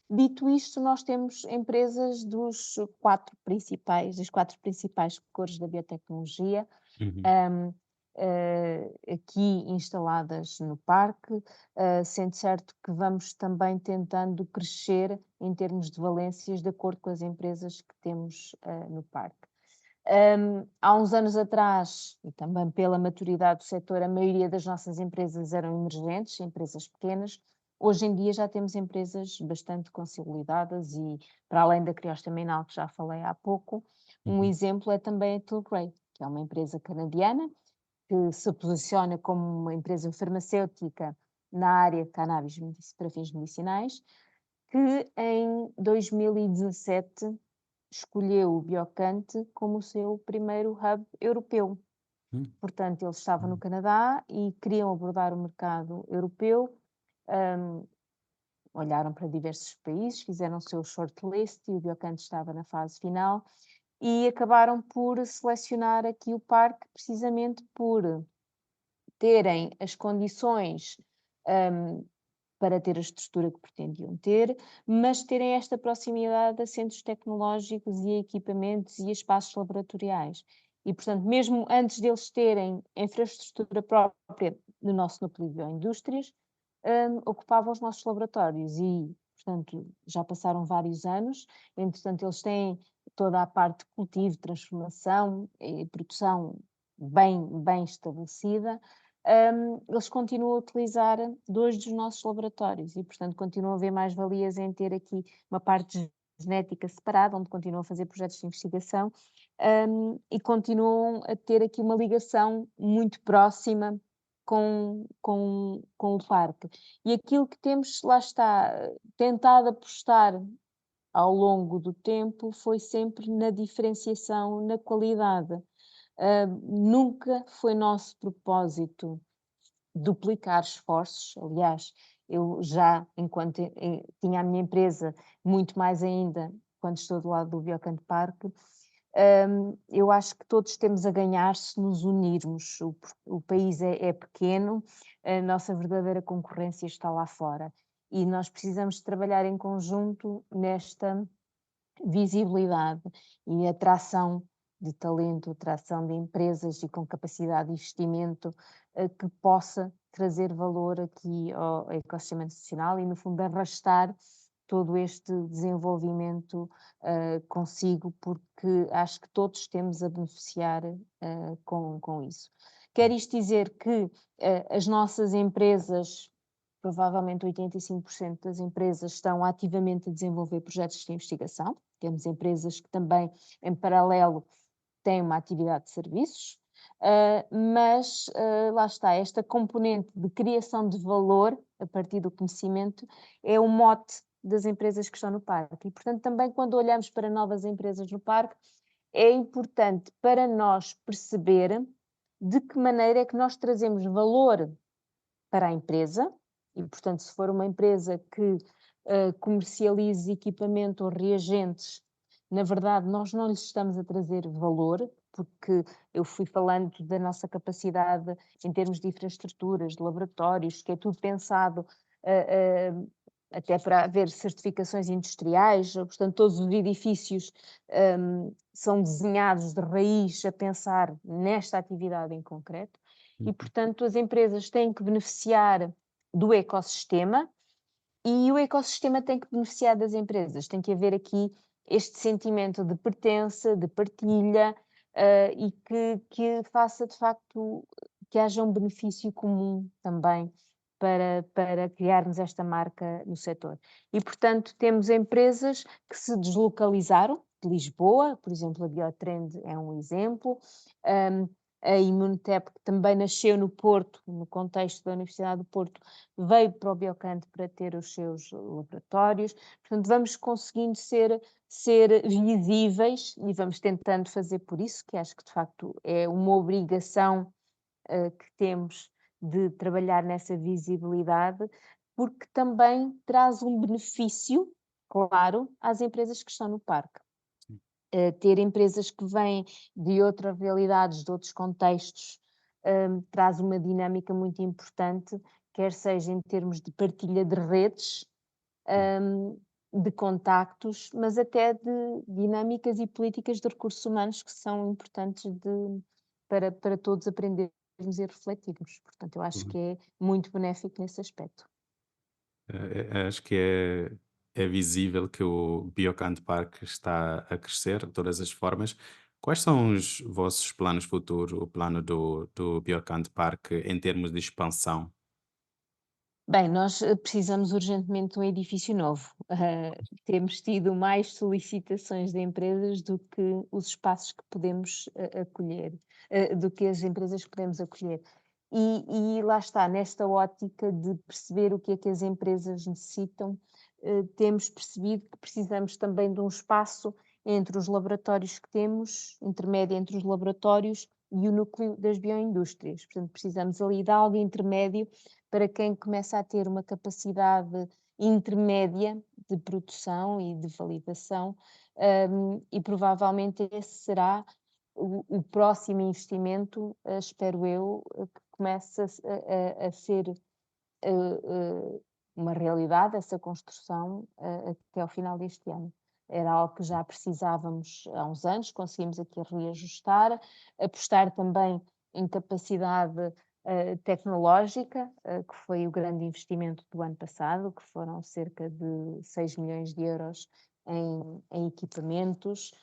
Dito isto, nós temos empresas das quatro principais cores da biotecnologia, Uhum. hum, aqui instaladas no parque, sendo certo que vamos também tentando crescer em termos de valências de acordo com as empresas que temos no parque. Há uns anos atrás, e também pela maturidade do setor, a maioria das nossas empresas eram emergentes, empresas pequenas. Hoje em dia já temos empresas bastante consolidadas e, para além da Criostaminal, que já falei há pouco, um Uhum. exemplo é também a Tilray, que é uma empresa canadiana que se posiciona como uma empresa farmacêutica na área de cannabis para fins medicinais, que em 2017 escolheu o Biocante como o seu primeiro hub europeu. Uhum. Portanto, eles estavam no Canadá e queriam abordar o mercado europeu, hum, olharam para diversos países, fizeram o seu shortlist e o Biocante estava na fase final e acabaram por selecionar aqui o parque precisamente por terem as condições para ter a estrutura que pretendiam ter, mas terem esta proximidade a centros tecnológicos e a equipamentos e a espaços laboratoriais. E, portanto, mesmo antes deles terem infraestrutura própria no nosso núcleo de bioindústrias, ocupavam os nossos laboratórios e, portanto, já passaram vários anos, entretanto, eles têm toda a parte de cultivo, transformação e produção bem estabelecida. Eles continuam a utilizar 2 dos nossos laboratórios e, portanto, continuam a ver mais-valias em ter aqui uma parte genética separada, onde continuam a fazer projetos de investigação, e continuam a ter aqui uma ligação muito próxima com o parque. E aquilo que temos, lá está, tentado apostar ao longo do tempo foi sempre na diferenciação, na qualidade. Nunca foi nosso propósito duplicar esforços. Aliás, eu já, enquanto tinha a minha empresa, muito mais ainda quando estou do lado do Biocante Parque, eu acho que todos temos a ganhar se nos unirmos. O país é pequeno, a nossa verdadeira concorrência está lá fora e nós precisamos de trabalhar em conjunto nesta visibilidade e atração de talento, atração de empresas e com capacidade de investimento, que possa trazer valor aqui ao ecossistema nacional e, no fundo, arrastar todo este desenvolvimento, consigo, porque acho que todos temos a beneficiar, com isso. Quer isto dizer que, as nossas empresas, provavelmente 85% das empresas estão ativamente a desenvolver projetos de investigação. Temos empresas que também, em paralelo, têm uma atividade de serviços, mas lá está, esta componente de criação de valor a partir do conhecimento é o mote das empresas que estão no parque. E, portanto, também quando olhamos para novas empresas no parque, é importante para nós perceber de que maneira é que nós trazemos valor para a empresa, e, portanto, se for uma empresa que comercialize equipamento ou reagentes, na verdade, nós não lhes estamos a trazer valor, porque eu fui falando da nossa capacidade em termos de infraestruturas, de laboratórios, que é tudo pensado até para haver certificações industriais, portanto, todos os edifícios são desenhados de raiz a pensar nesta atividade em concreto. E, Uhum. portanto, as empresas têm que beneficiar do ecossistema e o ecossistema tem que beneficiar das empresas. Tem que haver aqui este sentimento de pertença, de partilha, e que faça de facto que haja um benefício comum também para criarmos esta marca no setor. E, portanto, temos empresas que se deslocalizaram de Lisboa, por exemplo, a Biotrend é um exemplo, hum, a Imunotep, que também nasceu no Porto, no contexto da Universidade do Porto, veio para o Biocanto para ter os seus laboratórios. Portanto, vamos conseguindo ser visíveis e vamos tentando fazer por isso, que acho que de facto é uma obrigação que temos de trabalhar nessa visibilidade, porque também traz um benefício, claro, às empresas que estão no parque. Ter empresas que vêm de outras realidades, de outros contextos, traz uma dinâmica muito importante, quer seja em termos de partilha de redes, de contactos, mas até de dinâmicas e políticas de recursos humanos que são importantes para todos aprendermos e refletirmos. Portanto, eu acho Uhum. que é muito benéfico nesse aspecto. Acho que é visível que o Biocanto Park está a crescer de todas as formas. Quais são os vossos planos futuros, o plano do Biocanto Park em termos de expansão? Bem, nós precisamos urgentemente de um edifício novo. Temos tido mais solicitações de empresas do que os espaços que podemos acolher, do que as empresas que podemos acolher. E lá está, nesta ótica de perceber o que é que as empresas necessitam, temos percebido que precisamos também de um espaço entre os laboratórios que temos, intermédio entre os laboratórios e o núcleo das bioindústrias. Portanto, precisamos ali de algo intermédio para quem começa a ter uma capacidade intermédia de produção e de validação, e provavelmente esse será o próximo investimento, espero eu, que comece a ser uma realidade, essa construção, até ao final deste ano. Era algo que já precisávamos há uns anos, conseguimos aqui reajustar, apostar também em capacidade tecnológica, que foi o grande investimento do ano passado, que foram cerca de 6 milhões de euros em equipamentos,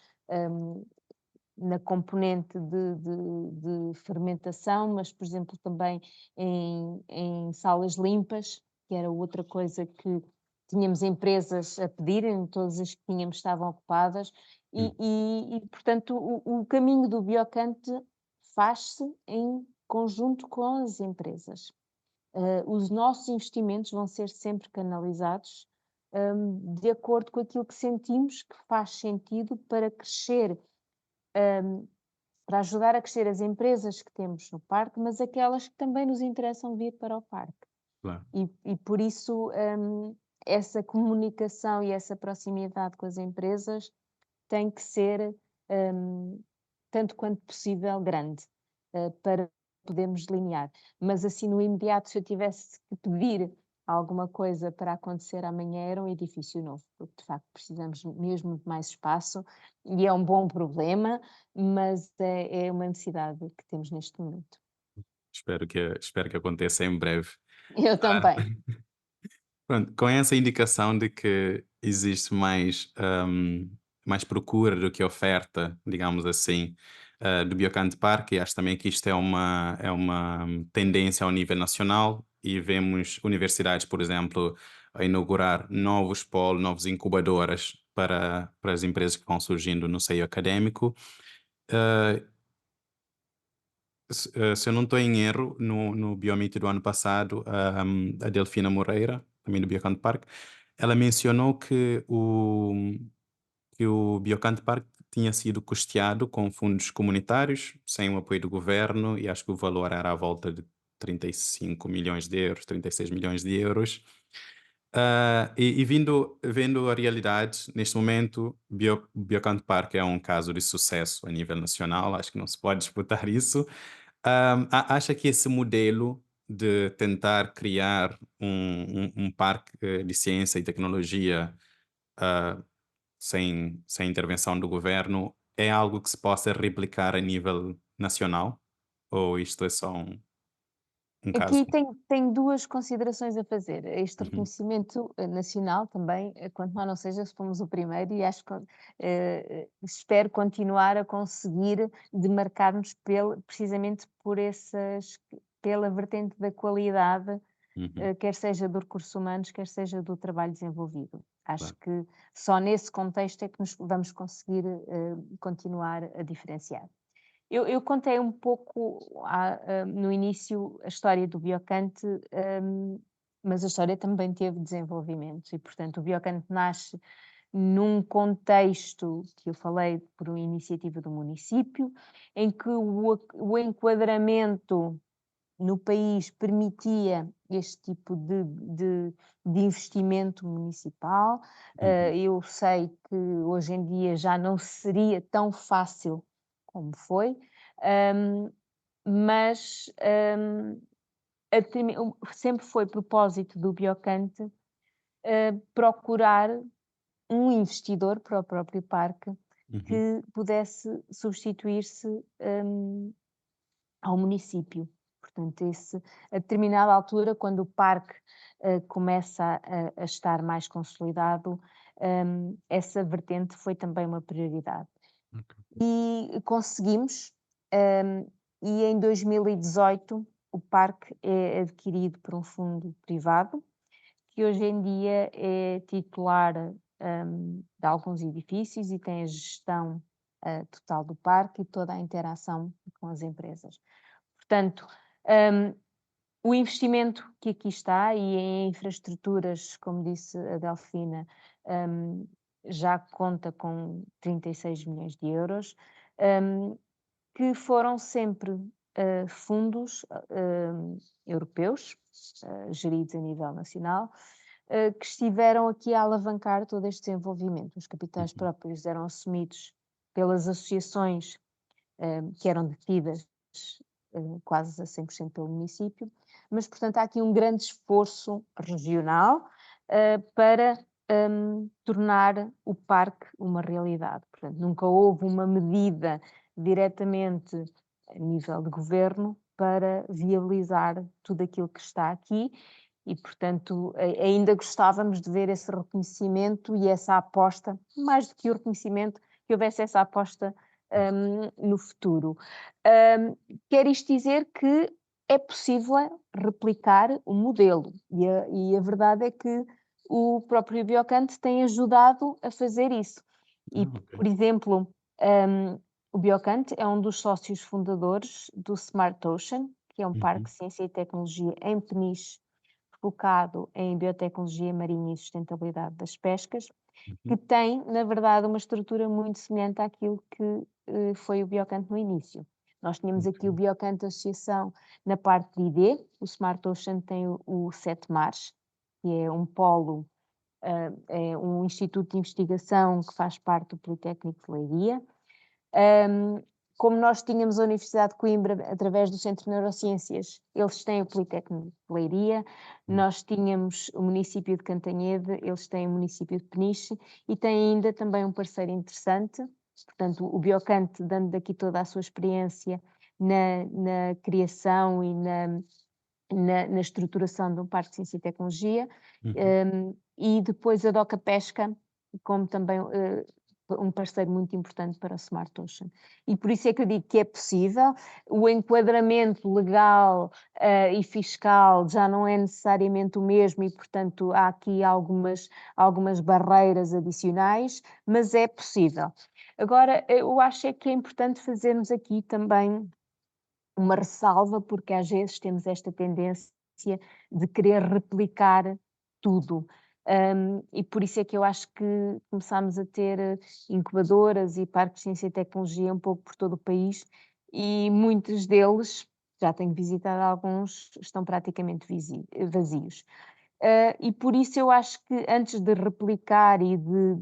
na componente de fermentação, mas, por exemplo, também em salas limpas, que era outra coisa que tínhamos empresas a pedirem, todas as que tínhamos estavam ocupadas, Hum, portanto, o caminho do Biocante faz-se em conjunto com as empresas. Os nossos investimentos vão ser sempre canalizados, de acordo com aquilo que sentimos que faz sentido para crescer, para ajudar a crescer as empresas que temos no parque, mas aquelas que também nos interessam vir para o parque. claro. E por isso, essa comunicação e essa proximidade com as empresas tem que ser hum, tanto quanto possível grande, para podermos delinear. Mas assim no imediato, se eu tivesse que pedir alguma coisa para acontecer amanhã, era um edifício novo, porque de facto precisamos mesmo de mais espaço e é um bom problema, mas é uma necessidade que temos neste momento. Espero que aconteça em breve. Eu Ah, também. pronto, com essa indicação de que existe mais procura do que oferta, digamos assim, do Biocanto Park, e acho também que isto é uma tendência ao nível nacional, e vemos universidades, por exemplo, a inaugurar novos polos, novas incubadoras para as empresas que vão surgindo no seio acadêmico. Ah, se eu não estou em erro, no Biomeet do ano passado, a Delfina Moreira, também do Biocanto Park, ela mencionou que o Biocanto Park tinha sido custeado com fundos comunitários, sem o apoio do governo, e acho que o valor era à volta de 35 milhões de euros, 36 milhões de euros. Vendo a realidade, neste momento, Biocanto Park é um caso de sucesso a nível nacional, acho que não se pode disputar isso. Acha que esse modelo de tentar criar um parque de ciência e tecnologia ah, sem intervenção do governo é algo que se possa replicar a nível nacional? Ou isto é só um caso? Aqui tenho 2 considerações a fazer. Este Uhum, reconhecimento, nacional também, quanto mais não seja, se fomos o primeiro e acho que, espero continuar a conseguir demarcar-nos precisamente por essas pela vertente da qualidade, uhum, quer seja dos recursos humanos, quer seja do trabalho desenvolvido. Acho claro. que só nesse contexto é que nos vamos conseguir, continuar a diferenciar. Eu contei um pouco no início a história do Biocante, mas a história também teve desenvolvimento e, portanto, o Biocante nasce num contexto que eu falei por uma iniciativa do município, em que o enquadramento no país permitia este tipo de investimento municipal. Uhum, Eu sei que hoje em dia já não seria tão fácil como foi, hum, mas sempre foi propósito do Biocante procurar um investidor para o próprio parque uhum, que pudesse substituir-se ao município. Portanto, a determinada altura, quando o parque começa a estar mais consolidado, essa vertente foi também uma prioridade. ok. E conseguimos, hum, e em 2018 o parque é adquirido por um fundo privado, que hoje em dia é titular, de alguns edifícios e tem a gestão, total do parque e toda a interação com as empresas. Portanto, hum, o investimento que aqui está e em infraestruturas, como disse a Delfina, hum, já conta com 36 milhões de euros, hum, que foram sempre fundos europeus, geridos a nível nacional, que estiveram aqui a alavancar todo este desenvolvimento. Os capitais Uhum, próprios eram assumidos pelas associações que eram detidas quase a 100% pelo município, mas, portanto, há aqui um grande esforço regional para tornar o parque uma realidade. Portanto, nunca houve uma medida diretamente a nível de governo para viabilizar tudo aquilo que está aqui e, portanto, ainda gostávamos de ver esse reconhecimento e essa aposta, mais do que o reconhecimento, que houvesse essa aposta no futuro. Hum, Quer isto dizer que é possível replicar o modelo e a verdade é que o próprio Biocante tem ajudado a fazer isso. E, ok. por exemplo, o Biocante é um dos sócios fundadores do Smart Ocean, que é um parque Uhum, de ciência e tecnologia em Peniche, focado em biotecnologia marinha e sustentabilidade das pescas, que uhum, tem, na verdade, uma estrutura muito semelhante àquilo que foi o Biocanto no início. Nós tínhamos aqui o ok. Biocanto Associação na parte de ID, o Smart Ocean tem o Sete Mares, que é um polo, é um instituto de investigação que faz parte do Politécnico de Leiria, Um, Como nós tínhamos a Universidade de Coimbra, através do Centro de Neurociências, eles têm o Politécnico de Leiria, Hum, nós tínhamos o município de Cantanhede, eles têm o município de Peniche e têm ainda também um parceiro interessante, portanto, o Biocante, dando daqui toda a sua experiência na criação e na estruturação de um parque de ciência e tecnologia, uhum. e depois a Doca Pesca, como também um parceiro muito importante para o Smart Ocean. E por isso é que eu digo que é possível, o enquadramento legal e fiscal já não é necessariamente o mesmo e, portanto, há aqui algumas barreiras adicionais, mas é possível. Agora, eu acho é que é importante fazermos aqui também uma ressalva, porque às vezes temos esta tendência de querer replicar tudo. E por isso é que eu acho que começámos a ter incubadoras e parques de ciência e tecnologia um pouco por todo o país, e muitos deles, já tenho visitado alguns, estão praticamente vazios. E por isso eu acho que antes de replicar e de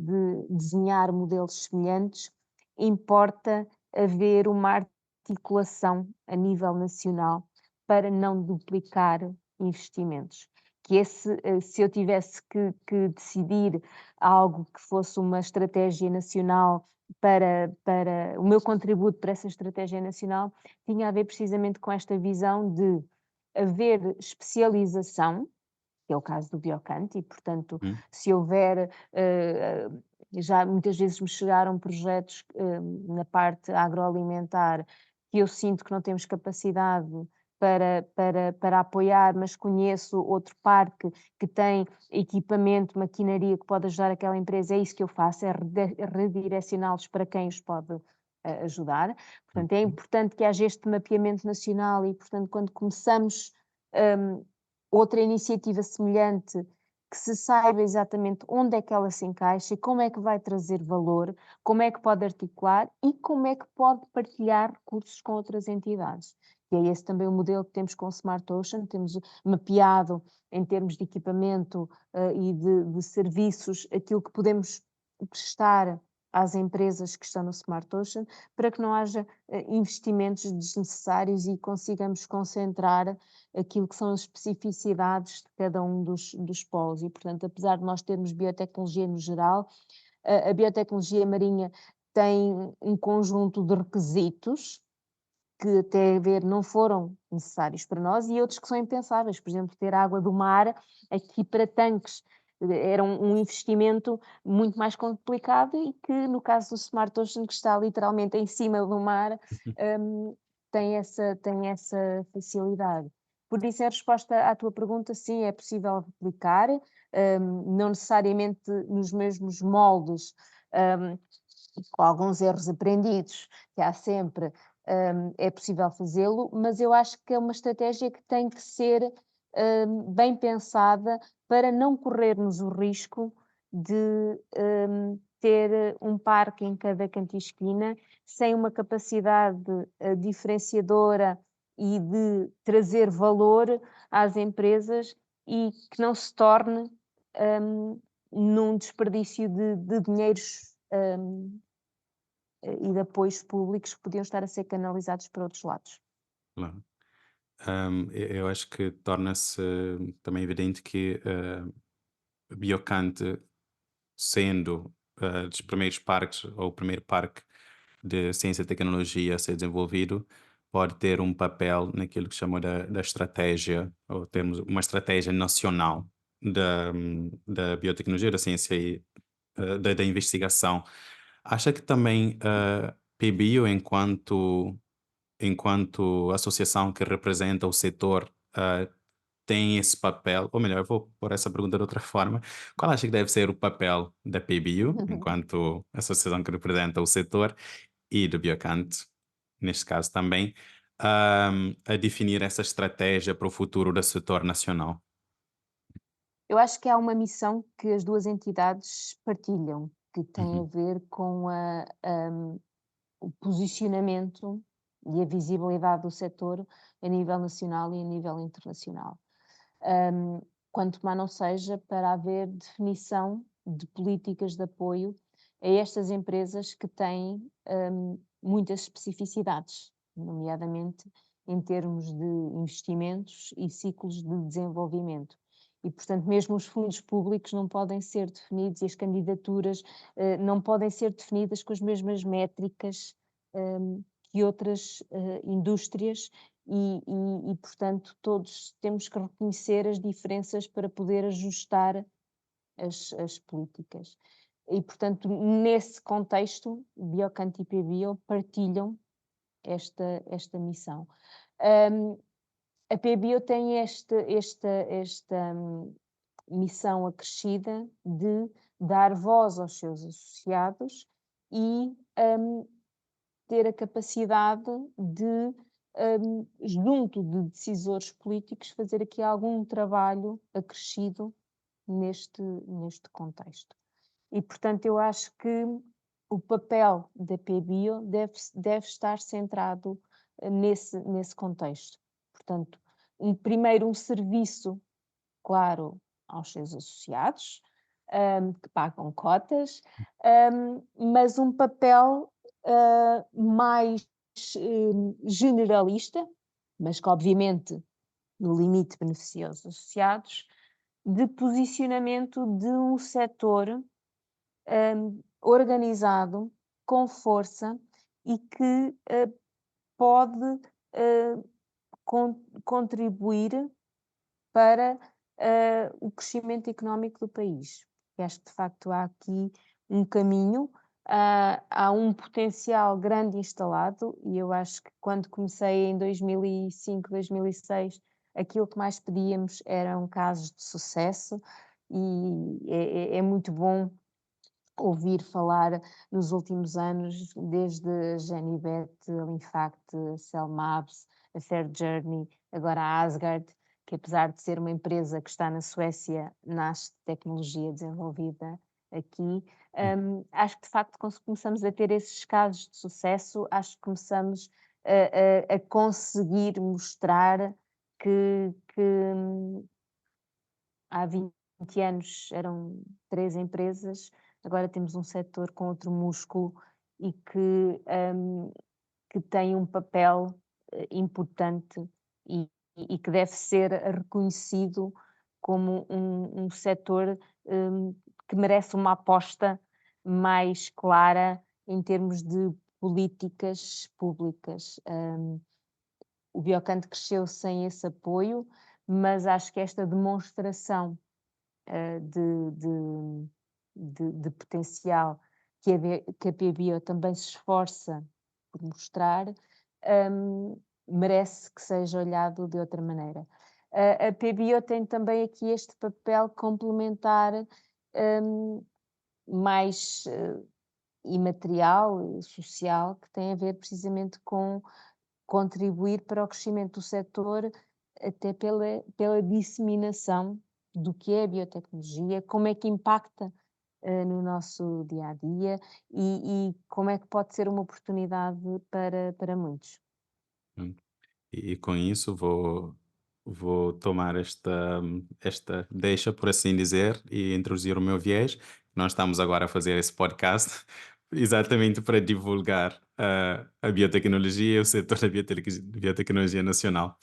desenhar modelos semelhantes, importa haver uma articulação a nível nacional para não duplicar investimentos. Se eu tivesse que decidir algo que fosse uma estratégia nacional para o meu contributo para essa estratégia nacional, tinha a ver precisamente com esta visão de haver especialização, que é o caso do Biocante, e portanto, Hum. se houver, já muitas vezes me chegaram projetos na parte agroalimentar que eu sinto que não temos capacidade para apoiar, mas conheço outro parque que tem equipamento, maquinaria que pode ajudar aquela empresa, é isso que eu faço, é redirecioná-los para quem os pode ajudar. Portanto, é Uhum. importante que haja este mapeamento nacional e, portanto, quando começamos hum, outra iniciativa semelhante, que se saiba exatamente onde é que ela se encaixa e como é que vai trazer valor, como é que pode articular e como é que pode partilhar recursos com outras entidades. E é esse também o modelo que temos com o Smart Ocean, temos mapeado em termos de equipamento e de serviços aquilo que podemos prestar às empresas que estão no Smart Ocean, para que não haja investimentos desnecessários e consigamos concentrar aquilo que são as especificidades de cada um dos polos. E, portanto, apesar de nós termos biotecnologia no geral, a biotecnologia marinha tem um conjunto de requisitos que até a ver não foram necessários para nós e outros que são impensáveis. Por exemplo, ter água do mar aqui para tanques era um investimento muito mais complicado e que no caso do Smart Ocean, que está literalmente em cima do mar, hum, tem essa facilidade. Por isso, a resposta à tua pergunta, sim, é possível replicar, não necessariamente nos mesmos moldes, hum, com alguns erros aprendidos, que há sempre, é possível fazê-lo, mas eu acho que é uma estratégia que tem que ser bem pensada para não corrermos o risco de ter um parque em cada canto e esquina sem uma capacidade diferenciadora e de trazer valor às empresas e que não se torne num desperdício de dinheiros e de apoios públicos que podiam estar a ser canalizados para outros lados. Claro. Eu acho que torna-se também evidente que Biocante, sendo dos primeiros parques, ou o primeiro parque de ciência e tecnologia a ser desenvolvido, pode ter um papel naquilo que chamou da estratégia, ou temos uma estratégia nacional da biotecnologia, da ciência e da investigação. Acha que também PBio, enquanto associação que representa o setor, tem esse papel, ou melhor, eu vou pôr essa pergunta de outra forma. Qual acha que deve ser o papel da PBio, enquanto associação que representa o setor, e do Biocante, neste caso também, a definir essa estratégia para o futuro do setor nacional? Eu acho que há uma missão que as duas entidades partilham, que tem a Uhum, ver com o posicionamento e a visibilidade do setor a nível nacional e a nível internacional. Um, Quanto mais não seja para haver definição de políticas de apoio a estas empresas que têm muitas especificidades, nomeadamente em termos de investimentos e ciclos de desenvolvimento. E, portanto, mesmo os fundos públicos não podem ser definidos e as candidaturas não podem ser definidas com as mesmas métricas que outras indústrias portanto, todos temos que reconhecer as diferenças para poder ajustar as políticas. E, portanto, nesse contexto, Biocanto e PBio partilham esta missão. A PBio tem esta missão acrescida de dar voz aos seus associados e ter a capacidade de, junto de decisores políticos, fazer aqui algum trabalho acrescido neste contexto. E, portanto, eu acho que o papel da PBio deve estar centrado nesse contexto. Portanto, primeiro um serviço, claro, aos seus associados, que pagam cotas, mas um papel mais generalista, mas que obviamente no limite beneficia os associados, de posicionamento de um setor organizado, com força e que pode contribuir para o crescimento económico do país. E acho que de facto há aqui um caminho, há um potencial grande instalado e eu acho que quando comecei em 2005, 2006, aquilo que mais pedíamos eram casos de sucesso e é muito bom ouvir falar nos últimos anos, desde a Genibet, a Linfact, a Cellmabs, a Fair Journey, agora a Asgard, que apesar de ser uma empresa que está na Suécia, nasce de tecnologia desenvolvida aqui. Acho que de facto começamos a ter esses casos de sucesso, acho que começamos a conseguir mostrar que há 20 anos eram 3 empresas, agora temos um setor com outro músculo e que tem um papel importante e que deve ser reconhecido como um setor que merece uma aposta mais clara em termos de políticas públicas. O Biocanto cresceu sem esse apoio, mas acho que esta demonstração de potencial que a PBio também se esforça por mostrar, merece que seja olhado de outra maneira. A PBio tem também aqui este papel complementar mais imaterial, social, que tem a ver precisamente com contribuir para o crescimento do setor, até pela disseminação do que é a biotecnologia, como é que impacta no nosso dia a dia e como é que pode ser uma oportunidade para muitos. Hum. E com isso vou tomar esta deixa, por assim dizer, e introduzir o meu viés. Nós estamos agora a fazer esse podcast exatamente para divulgar a biotecnologia e o setor da biotecnologia nacional.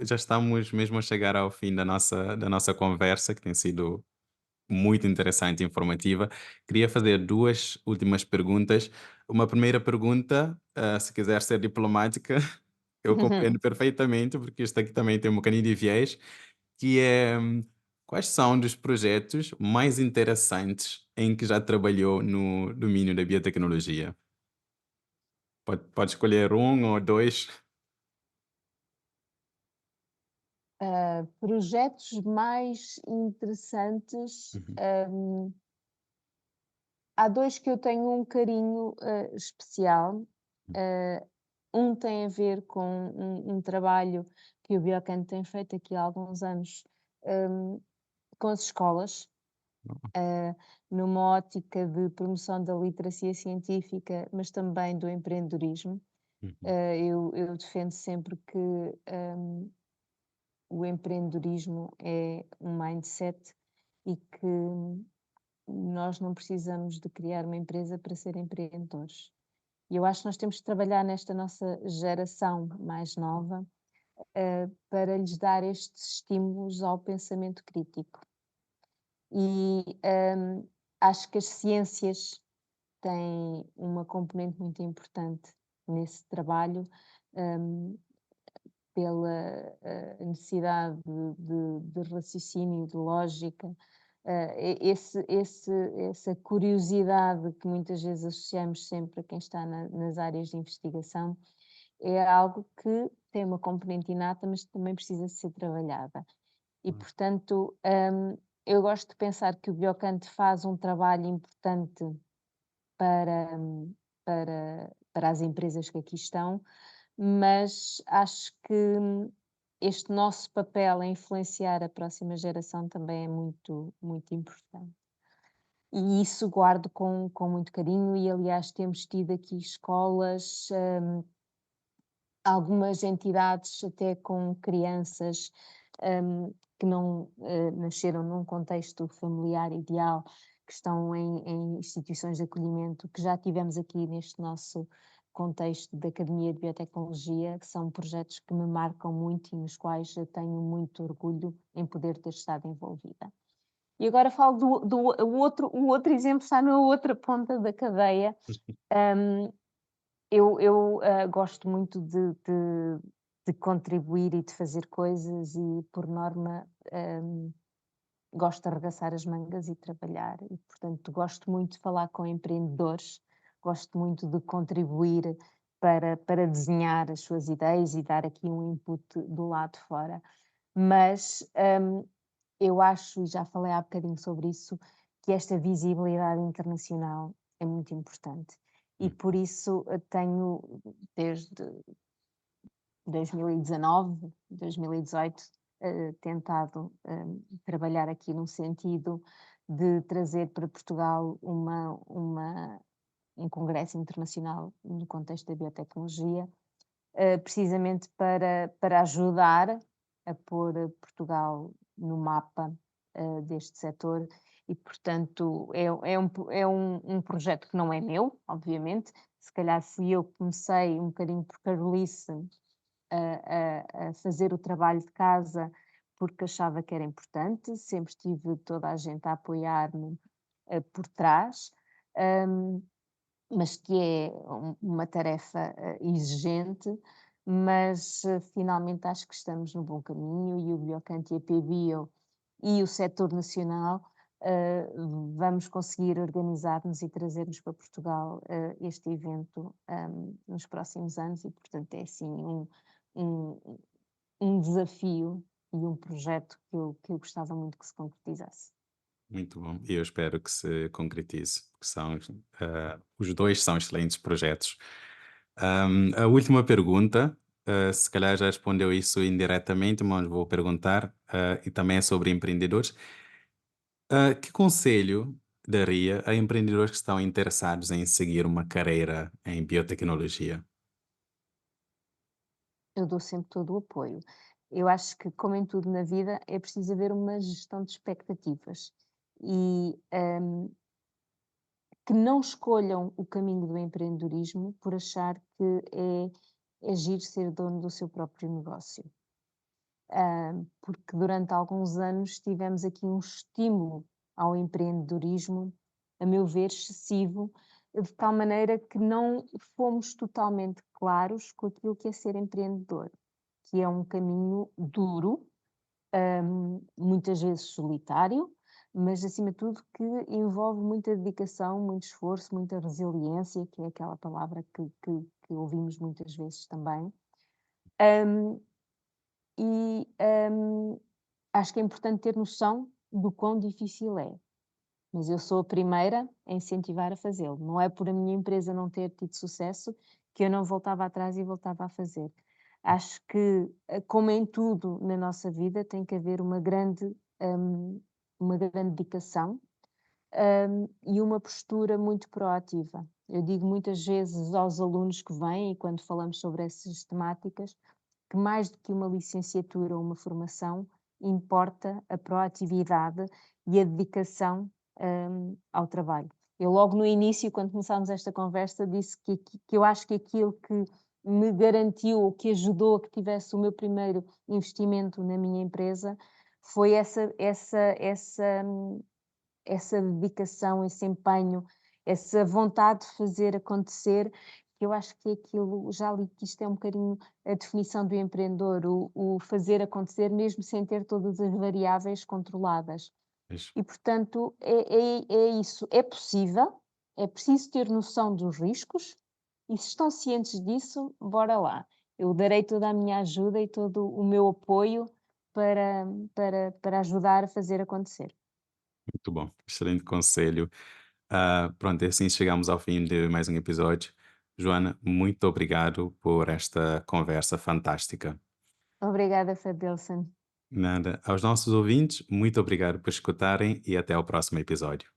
Já estamos mesmo a chegar ao fim da nossa conversa, que tem sido muito interessante e informativa. Queria fazer duas últimas perguntas. Uma primeira pergunta, se quiser ser diplomática, eu compreendo perfeitamente, porque isto aqui também tem um bocadinho de viés, que é quais são dos projetos mais interessantes em que já trabalhou no domínio da biotecnologia? Pode escolher um ou dois. Projetos mais interessantes, Uhum, há 2 que eu tenho um carinho especial. uhum, Um tem a ver com um trabalho que o Biocanto tem feito aqui há alguns anos, com as escolas, uh, numa ótica de promoção da literacia científica, mas também do empreendedorismo. uhum, Eu defendo sempre que o empreendedorismo é um mindset e que nós não precisamos de criar uma empresa para ser empreendedores. E eu acho que nós temos que trabalhar nesta nossa geração mais nova, para lhes dar estes estímulos ao pensamento crítico. E acho que as ciências têm uma componente muito importante nesse trabalho, hum, pela necessidade de raciocínio, de lógica, essa curiosidade que muitas vezes associamos sempre a quem está nas áreas de investigação, é algo que tem uma componente inata, mas também precisa ser trabalhada. E, Hum. portanto, eu gosto de pensar que o Biocante faz um trabalho importante para, para as empresas que aqui estão, mas acho que este nosso papel em influenciar a próxima geração também é muito, muito importante. E isso guardo com muito carinho, e aliás temos tido aqui escolas, algumas entidades até com crianças, que não nasceram num contexto familiar ideal, que estão em instituições de acolhimento, que já tivemos aqui neste nosso contexto da Academia de Biotecnologia, que são projetos que me marcam muito e nos quais eu tenho muito orgulho em poder ter estado envolvida. E agora falo o outro exemplo, está na outra ponta da cadeia. Hum, gosto muito de contribuir e de fazer coisas, e por norma, gosto de arregaçar as mangas e trabalhar, e portanto gosto muito de falar com empreendedores, gosto muito de contribuir para desenhar as suas ideias e dar aqui um input do lado de fora. Mas, eu acho, e já falei há bocadinho sobre isso, que esta visibilidade internacional é muito importante. E Hum. por isso tenho, desde 2019, 2018, tentado trabalhar aqui num sentido de trazer para Portugal um congresso internacional no contexto da biotecnologia, precisamente para ajudar a pôr Portugal no mapa deste setor. E, portanto, é um projeto que não é meu, obviamente. Se calhar fui eu que comecei um bocadinho por Carolice a fazer o trabalho de casa, porque achava que era importante, sempre tive toda a gente a apoiar-me por trás, mas que é uma tarefa exigente, mas finalmente acho que estamos no bom caminho, e o Biocante e a PBio e o setor nacional vamos conseguir organizar-nos e trazermos para Portugal este evento nos próximos anos, e portanto é assim um, um desafio e um projeto que eu gostava muito que se concretizasse. Muito bom. E eu espero que se concretize, porque os dois são excelentes projetos. A última pergunta, se calhar já respondeu isso indiretamente, mas vou perguntar, e também é sobre empreendedores. Que conselho daria a empreendedores que estão interessados em seguir uma carreira em biotecnologia? Eu dou sempre todo o apoio. Eu acho que, como em tudo na vida, é preciso haver uma gestão de expectativas, e que não escolham o caminho do empreendedorismo por achar que é giro ser dono do seu próprio negócio. Porque durante alguns anos tivemos aqui um estímulo ao empreendedorismo, a meu ver, excessivo, de tal maneira que não fomos totalmente claros com aquilo que é ser empreendedor, que é um caminho duro, muitas vezes solitário, mas acima de tudo que envolve muita dedicação, muito esforço, muita resiliência, que é aquela palavra que ouvimos muitas vezes também. Hum, e acho que é importante ter noção do quão difícil é, mas eu sou a primeira a incentivar a fazê-lo. Não é por a minha empresa não ter tido sucesso que eu não voltava atrás e voltava a fazer. Acho que, como em tudo na nossa vida, tem que haver hum, uma grande dedicação, e uma postura muito proativa. Eu digo muitas vezes aos alunos que vêm, e quando falamos sobre essas temáticas, que mais do que uma licenciatura ou uma formação, importa a proatividade e a dedicação ao trabalho. Eu logo no início, quando começámos esta conversa, disse que eu acho que aquilo que me garantiu, ou que ajudou a que tivesse o meu primeiro investimento na minha empresa, foi essa dedicação, esse empenho, essa vontade de fazer acontecer, que eu acho que aquilo, já li que isto é um bocadinho a definição do empreendedor, o fazer acontecer mesmo sem ter todas as variáveis controladas. Pois. E portanto é isso, é possível, é preciso ter noção dos riscos e se estão cientes disso, bora lá. Eu darei toda a minha ajuda e todo o meu apoio para ajudar a fazer acontecer. Muito bom, excelente conselho. Pronto, e assim chegamos ao fim de mais um episódio. Joana, muito obrigado por esta conversa fantástica. Obrigada, Fadilson. Nada. Aos nossos ouvintes, muito obrigado por escutarem e até ao próximo episódio.